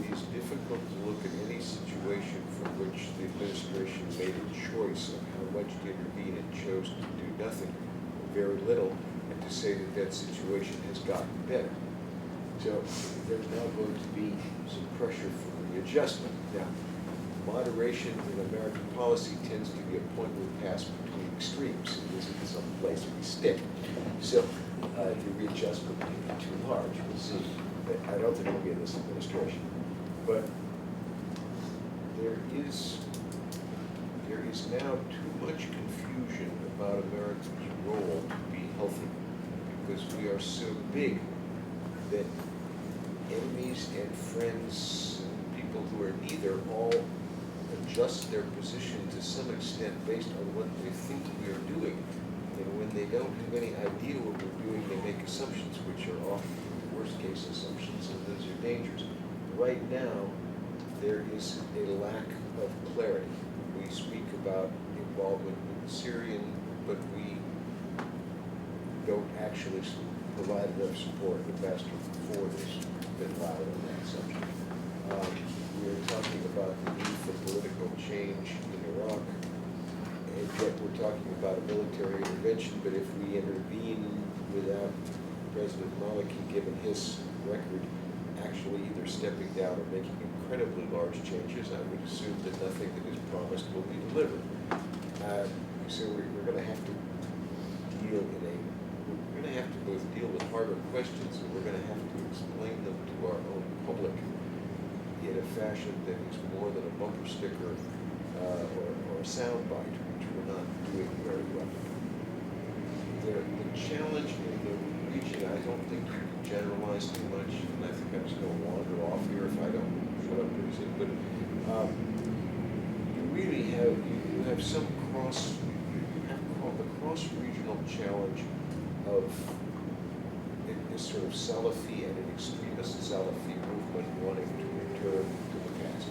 it is difficult to look at any situation from which the administration made a choice of how much to intervene and chose to do nothing, or very little, and to say that that situation has gotten better. So there's now going to be some pressure for readjustment. Now, moderation in American policy tends to be a point we pass between extremes. It isn't some place we stick. So the readjustment may be too large. We'll see. But I don't think it'll be in this administration. But there is now too much confusion about America's role to be healthy, because we are so big that enemies and friends and people who are neither all adjust their position to some extent based on what they think we are doing. And when they don't have any idea what we're doing, they make assumptions, which are often worst case assumptions, and those are dangerous. Right now, there is a lack of clarity. We speak about involvement with the Syrian, but we don't actually provide enough support. Ambassador Ford has been loud on that subject. We are talking about the need for political change in Iraq, and yet we're talking about a military intervention, but if we intervene without President Maliki, given his record, actually either stepping down or making incredibly large changes, I would assume that nothing that is promised will be delivered. So we're going to have to deal in a, we're going to have to both deal with harder questions, and we're going to have to explain them to our own public in a fashion that is more than a bumper sticker or a soundbite, which we're not doing very well. The challenge in the region, I don't think you can generalize too much, and I think I'm just going to wander off here if I don't shut up pretty soon, but you really have, you have some the cross-regional challenge of this sort of Salafi and an extremist Salafi movement wanting to return to the past.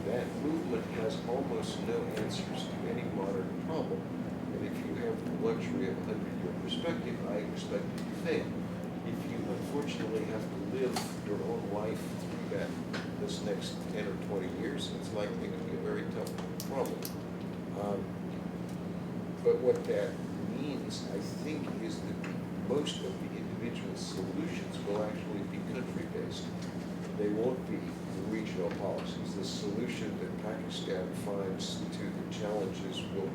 That movement has almost no answers to any modern problem. And if you have the luxury of a 100-year perspective, I expect you to fail. If you unfortunately have to live your own life through this next 10 or 20 years, it's likely to be a very tough problem. But what that means, I think, is that most of the individual solutions will actually be country-based. They won't be regional policies. The solution that Pakistan finds to the challenges will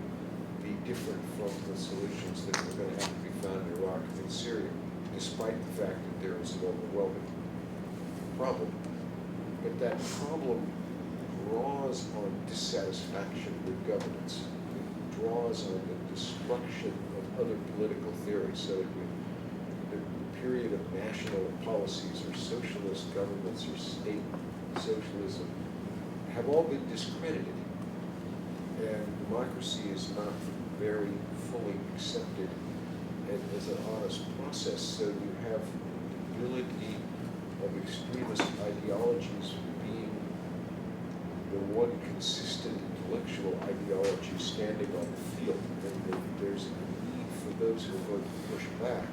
be different from the solutions that are going to have to be found in Iraq and Syria, despite the fact that there is an overwhelming problem. But that problem draws on dissatisfaction with governance. It draws on the destruction of other political theories. So the period of national policies or socialist governments or state socialism have all been discredited. And democracy is not very fully accepted as an honest process. So you have the ability of extremist ideologies being the one consistent intellectual ideology standing on the field. And there's a need for those who are going to push back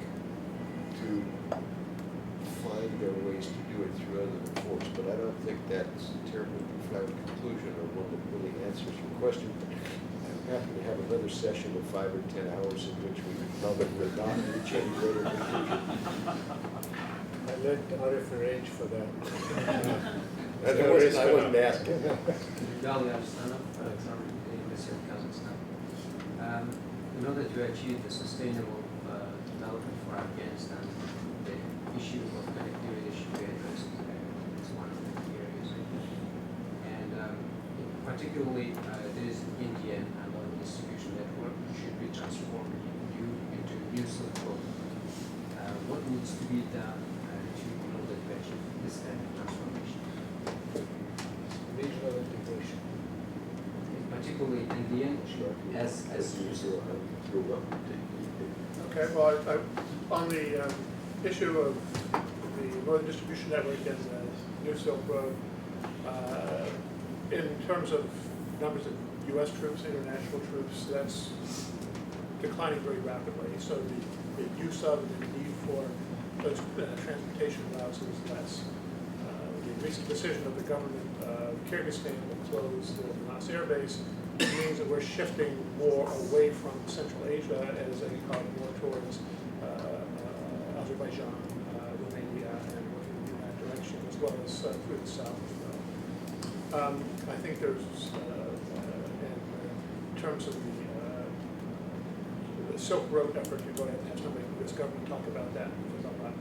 to find their ways to do it through other force. But I don't think that's a terribly profound conclusion or one that really answers your question. I'm happy to have another session of 5 or 10 hours in which we probably not reach any greater conclusion. I let Arif arrange for that. Otherwise, I wasn't asking. Dali Arstanov from the University of Kazakhstan. We know that you achieved a sustainable development for Afghanistan. The issue of connectivity should be addressed. It's one of the key areas. And particularly, there is Indian and other distribution network should be transformed into new Silk Road. What needs to be done to know that we achieve this kind of transformation? Regional integration. Particularly Indian as Okay, well, on the issue of the Northern Distribution Network and the New Silk Road, in terms of numbers of U.S. troops, international troops, that's declining very rapidly. So the use of and the need for those transportation routes is less. The recent decision of the government of Kyrgyzstan to close the Manas Air Base means that we're shifting more away from Central Asia as a more towards Azerbaijan, Romania, and working in that direction, as well as through the south as well. I think there's, in terms of the Silk Road effort, you're going to have somebody from this government talk about that, because I'm not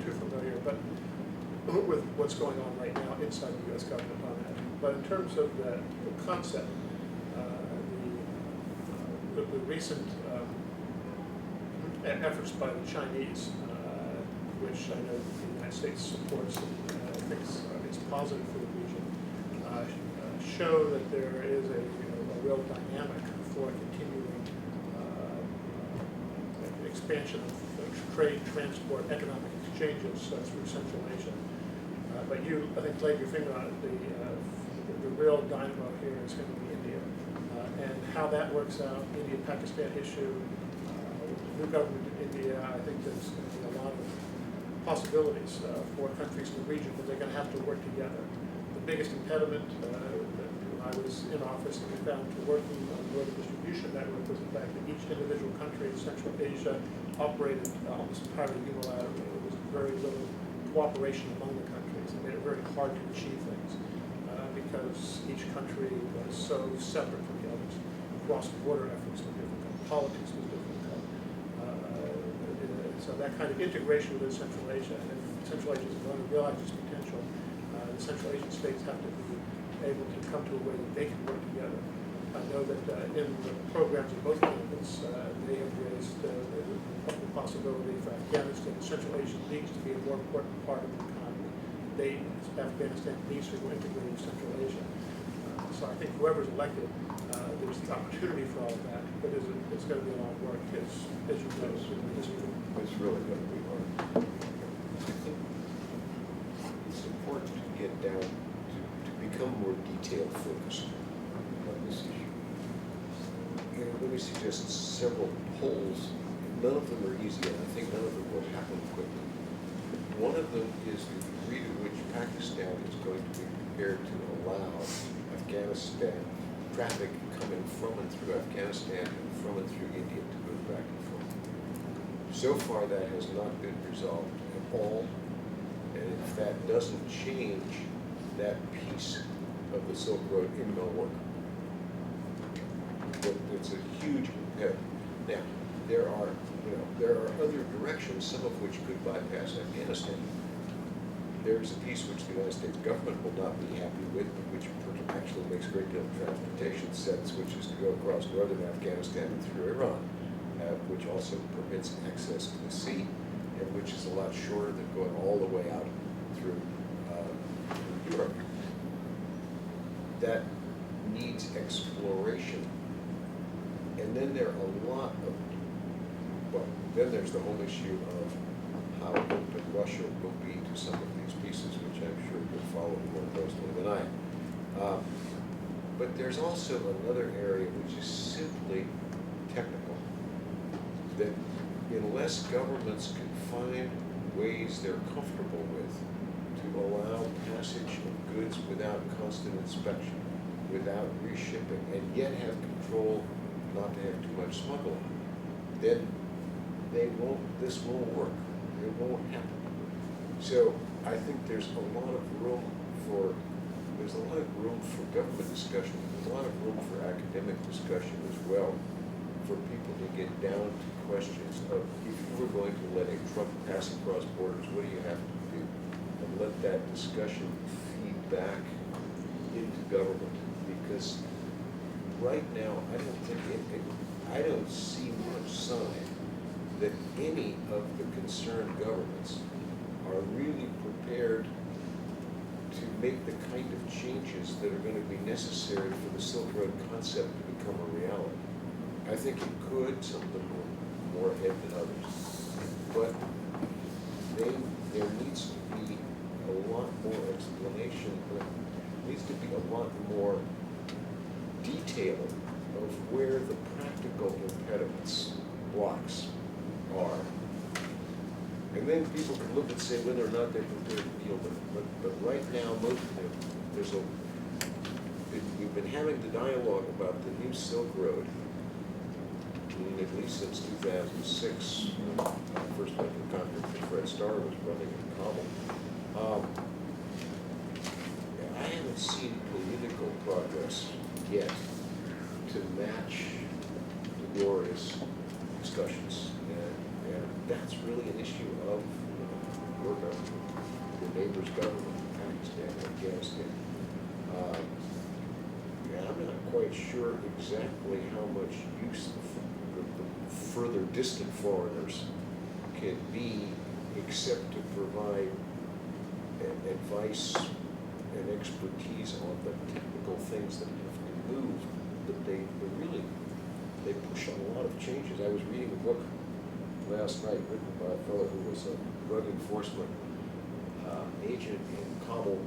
too familiar, but with what's going on right now inside the U.S. government on that. But in terms of the concept, the recent efforts by the Chinese, which I know the United States supports and thinks is positive for the region, show that there is a real dynamic for continuing expansion of trade, transport, economic exchanges through Central Asia. But you, I think, laid your finger on it. The real dynamo here is going to be India. And how that works out, India-Pakistan issue, the new government in India, I think there's going to be a lot of possibilities for countries in the region, but they're going to have to work together. The biggest impediment when I was in office and we found to working on the Northern Distribution Network was the fact that each individual country in Central Asia operated almost entirely unilaterally. There was very little cooperation among the countries. It made it very hard to achieve things because each country was so separate from the others. Cross-border efforts were difficult. Politics was difficult. that kind of integration within Central Asia, and if Central Asia is going to realize its potential, the Central Asian states have to be able to come to a way that they can work together. I know that in the programs of both candidates, they have raised the possibility for Afghanistan. Central Asia needs to be a more important part of the economy. Afghanistan needs to go integrated with Central Asia. So I think whoever's elected, there's the opportunity for all of that, but it's going to be a lot of work, as you know. It's really going to be hard. I think it's important to get down to become more detail focused on this issue. Let me suggest several polls. None of them are easy, and I think none of them will happen quickly. One of them is the degree to which Pakistan is going to be prepared to allow Afghanistan traffic coming from and through Afghanistan and from and through India to go back and forth. So far, that has not been resolved at all, and if that doesn't change, that piece of the Silk Road isn't going to work. But it's a huge impediment. Now, there are other directions, some of which could bypass Afghanistan. There's a piece which the United States government will not be happy with, but which actually makes a great deal of transportation sense, which is to go across northern Afghanistan and through Iran, which also permits access to the sea, and which is a lot shorter than going all the way out through Europe. That needs exploration. And then there are a lot of, then there's the whole issue of how open Russia will be to some of these pieces, which I'm sure you'll follow more closely than I am. But there's also another area which is simply technical, that unless governments can find ways they're comfortable with to allow passage of goods without constant inspection, without reshipping, and yet have control not to have too much smuggling, then this won't work. It won't happen. So I think there's a lot of room for government discussion. There's a lot of room for academic discussion as well, for people to get down to questions of, if you were going to let a truck pass across borders, what do you have to do? And let that discussion feed back into government, because right now I don't see much sign that any of the concerned governments are really prepared to make the kind of changes that are going to be necessary for the Silk Road concept to become a reality. I think it could, some of them are more ahead than others, but there needs to be a lot more explanation, there needs to be a lot more detail of where the practical impediments, blocks, are. And then people can look and say whether or not they're prepared to deal with it. But right now, most of them, we've been having the dialogue about the new Silk Road, at least since 2006, first went to the conference that Fred Starr was running in Kabul. I haven't seen political progress yet to match the glorious discussions. And that's really an issue of your government, your neighbor's government, Pakistan, Afghanistan. I'm not quite sure exactly how much use the further distant foreigners can be, except to provide advice and expertise on the technical things that have to move. But they push a lot of changes. I was reading a book last night written by a fellow who was a drug enforcement agent in Kabul,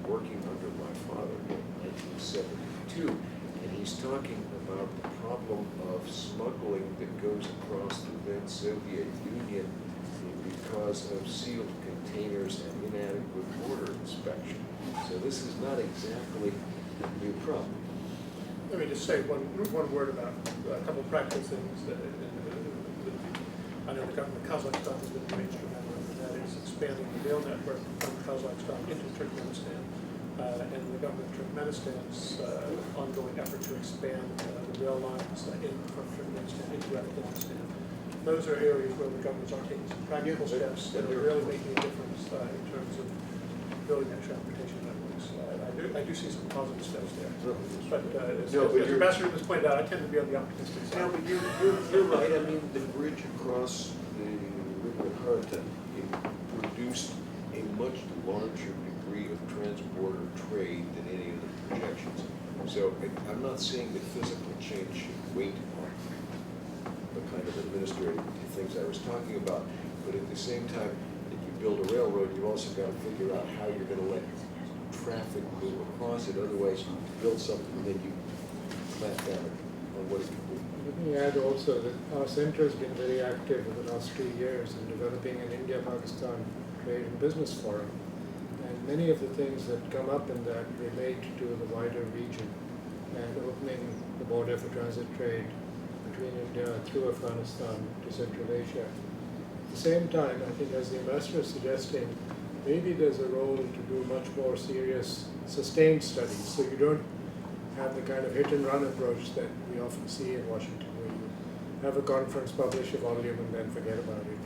working under my father in 1972, and he's talking about the problem of smuggling that goes across the then Soviet Union because of sealed containers and inadequate border inspection. So this is not exactly a new problem. Let me just say one word about a couple of practical things that I know the government of Kazakhstan has been doing instrumental, and that is expanding the rail network from Kazakhstan into Turkmenistan, and the government of Turkmenistan's ongoing effort to expand the rail lines from Turkmenistan into Afghanistan. those are areas where the governments are taking some practical steps that are really making a difference in terms of building that transportation networks. I do see some positive steps there. But as Ambassador has pointed out, I tend to be on the optimistic side. Yeah, but you're right. I mean, the bridge across the river at Harrington produced a much larger degree of transborder trade than any of the projections. So I'm not saying that physical change should wait on the kind of administrative things I was talking about, but at the same time, if you build a railroad, you've also got to figure out how you're going to let traffic move across it. Otherwise, you build something and then you clamp down on what it can do. Let me add also that our center has been very active in the last 2 years in developing an India-Pakistan Trade and Business Forum. And many of the things that come up in that relate to the wider region and opening the border for transit trade between India through Afghanistan to Central Asia. At the same time, I think as the ambassador is suggesting, maybe there's a role to do much more serious sustained studies, so you don't have the kind of hit and run approach that we often see in Washington, where you have a conference, publish a volume, and then forget about it.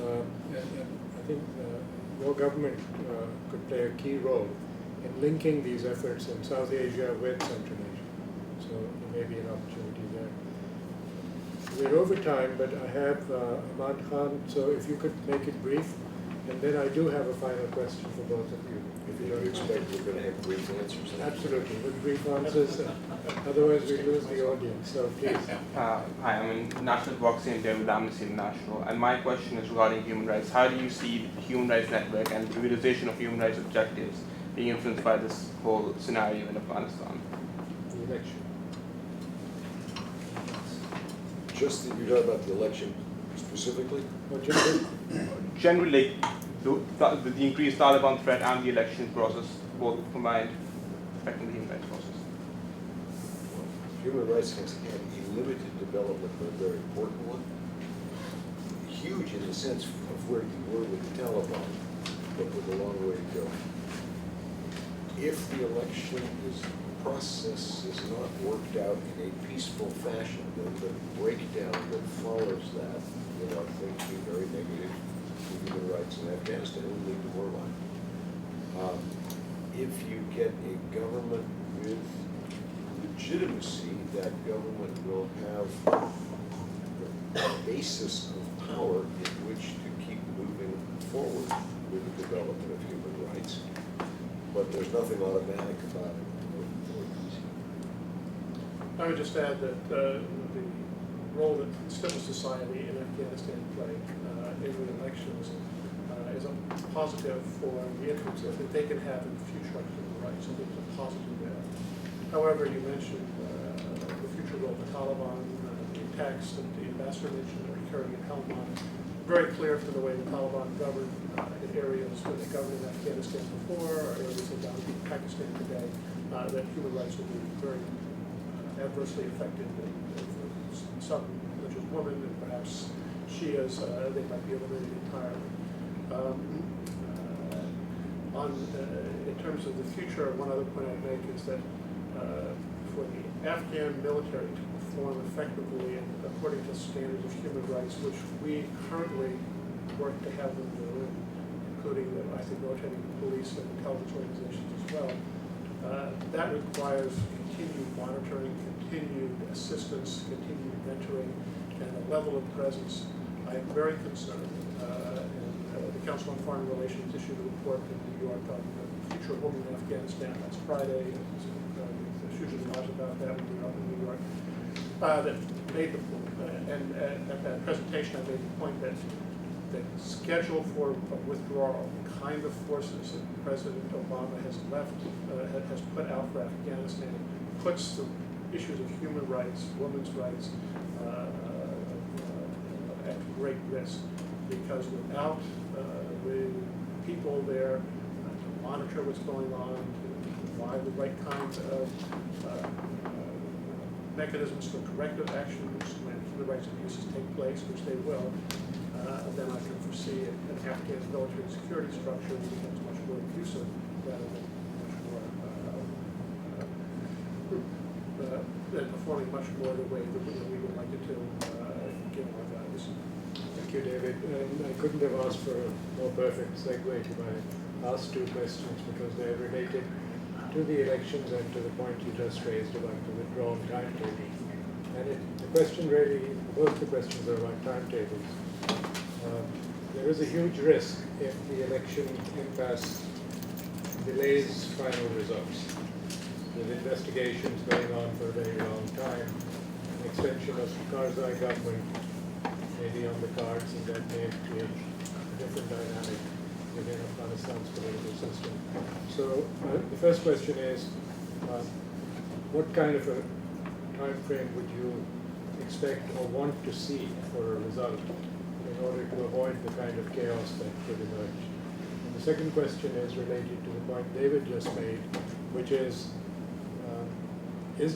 And I think your government could play a key role in linking these efforts in South Asia with Central Asia. So there may be an opportunity there. We're over time, but I have Ahmad Khan, so if you could make it brief, and then I do have a final question for both of you. If you don't expect we're going to have brief answers. Absolutely, with brief answers, otherwise we lose the audience, so please. Hi, I'm a national advocacy intern with Amnesty International, and my question is regarding human rights. How do you see the Human Rights Network and the realization of human rights objectives being influenced by this whole scenario in Afghanistan? The election. Just that you're talking about the election specifically? What you think? Generally, the increased Taliban threat and the election process, both combined, affecting the human rights process. Human rights has had a limited development, but a very important one. Huge in the sense of where you were with the Taliban, but with a long way to go. If the election process is not worked out in a peaceful fashion, then the breakdown that follows that will, I think, be very negative to human rights in Afghanistan and lead to warline. If you get a government with legitimacy, that government will have the basis of power in which to keep moving forward with the development of human rights. But there's nothing automatic about it. I would just add that the role that civil society in Afghanistan played in the elections is a positive for the influence that they can have in the future on human rights. So there's a positive there. However, you mentioned the future role of the Taliban, the attacks that the ambassador mentioned are occurring in Helmand. Very clear from the way the Taliban governed in areas where they governed in Afghanistan before, or areas they govern in Pakistan today, that human rights will be very adversely affected. Some, such as women and perhaps Shias, they might be eliminated entirely. In terms of the future, one other point I'd make is that for the Afghan military to perform effectively and according to standards of human rights, which we currently work to have them do, including the, I think, rotating police and intelligence organizations as well, that requires continued monitoring, continued assistance, continued mentoring, and a level of presence. I am very concerned. The Council on Foreign Relations issued a report in New York on the future of women in Afghanistan last Friday. Shuja Nawaz about that when we were up in New York. That made the and at that presentation I made the point that the schedule for withdrawal, the kind of forces that President Obama has has put out for Afghanistan, puts the issues of human rights, women's rights, at great risk, because without the people there to monitor what's going on, to provide the right kind of mechanisms for corrective actions when human rights abuses take place, which they will, then I can foresee an Afghan military security structure that becomes much more abusive rather than much more performing much more the way that we would like it to, given our values. please. Thank you, David. And I couldn't have asked for a more perfect segue to my last two questions because they're related to the elections and to the point you just raised about the withdrawn timetable. And the question really, both the questions are about timetables. There is a huge risk if the election impasse delays final results. With investigations going on for a very long time, an extension of the Karzai government may be on the cards, and that may create a different dynamic within Afghanistan's political system. So the first question is, what kind of a time frame would you expect or want to see for a result in order to avoid the kind of chaos that could emerge? And the second question is related to the point David just made, which is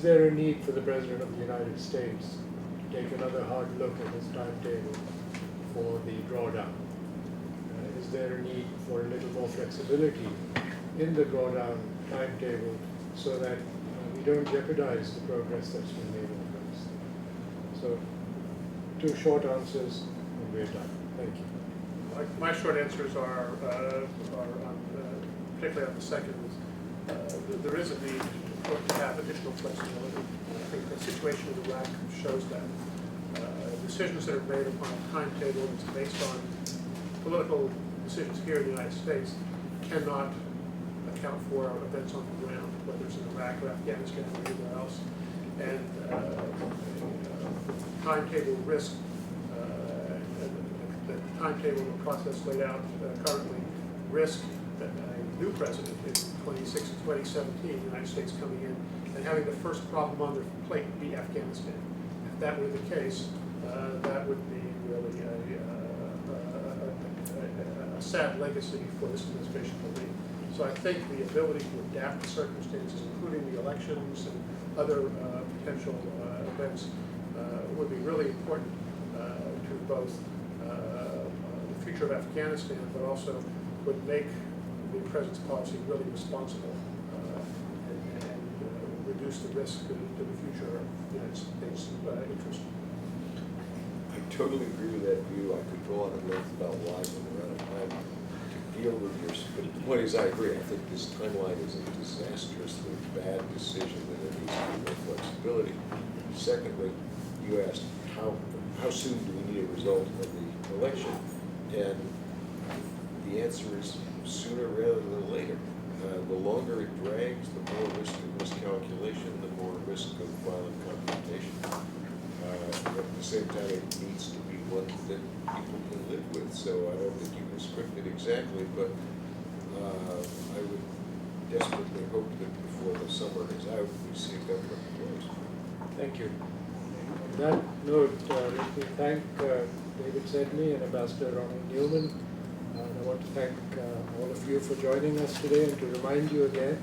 there a need for the President of the United States to take another hard look at his timetable for the drawdown? Is there a need for a little more flexibility in the drawdown timetable so that we don't jeopardize the progress that's been made in Afghanistan? So, two short answers and we're done. Thank you. My short answers are particularly on the second. There is a need to have additional flexibility. I think the situation in Iraq shows that. Decisions that are made upon a timetable that's based on political decisions here in the United States cannot account for events on the ground, whether it's in Iraq or Afghanistan or anywhere else. And timetable risk, the timetable and the process laid out currently risk that a new president in 2017, the United States coming in and having the first problem on their plate be Afghanistan. If that were the case, that would be really a sad legacy for this administration to leave. So I think the ability to adapt to circumstances, including the elections and other potential events, would be really important to both the future of Afghanistan, but also would make the president's policy really responsible and reduce the risk to the future of the United States' interest. I totally agree with that view. I could go on at length about why we're out of time to deal with yours. But the point is, I agree. I think this timeline is a disastrously bad decision and there needs to be more flexibility. Secondly, you asked how soon do we need a result of the election? And the answer is sooner rather than later. The longer it drags, the more risk of miscalculation, the more risk of violent confrontation. At the same time, it needs to be one that people can live with. So I don't think you can script it exactly, but I would desperately hope that before the summer is out, we see government close. Thank you. On that note, let me thank David Sedney and Ambassador Ronald Neumann. And I want to thank all of you for joining us today and to remind you again,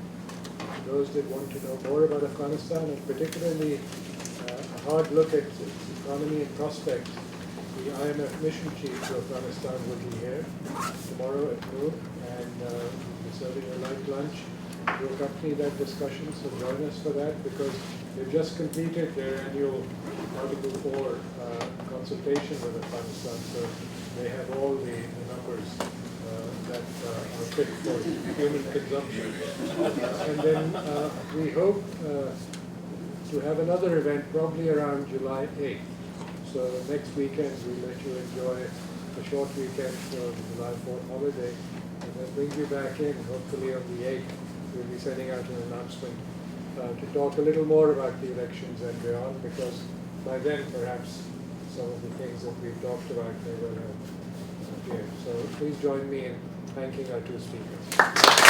those that want to know more about Afghanistan and particularly a hard look at its economy and prospects, the IMF mission chief to Afghanistan will be here tomorrow at noon and we'll be serving a light lunch to accompany that discussion. So join us for that because they've just completed their annual Article 4 consultation with Afghanistan. So they have all the numbers that are fit for human consumption. And then we hope to have another event probably around July 8th. So next weekend we'll let you enjoy a short weekend for the July 4th holiday and then bring you back in. Hopefully on the 8th we'll be sending out an announcement to talk a little more about the elections and beyond, because by then perhaps some of the things that we've talked about may well have appeared. So please join me in thanking our two speakers.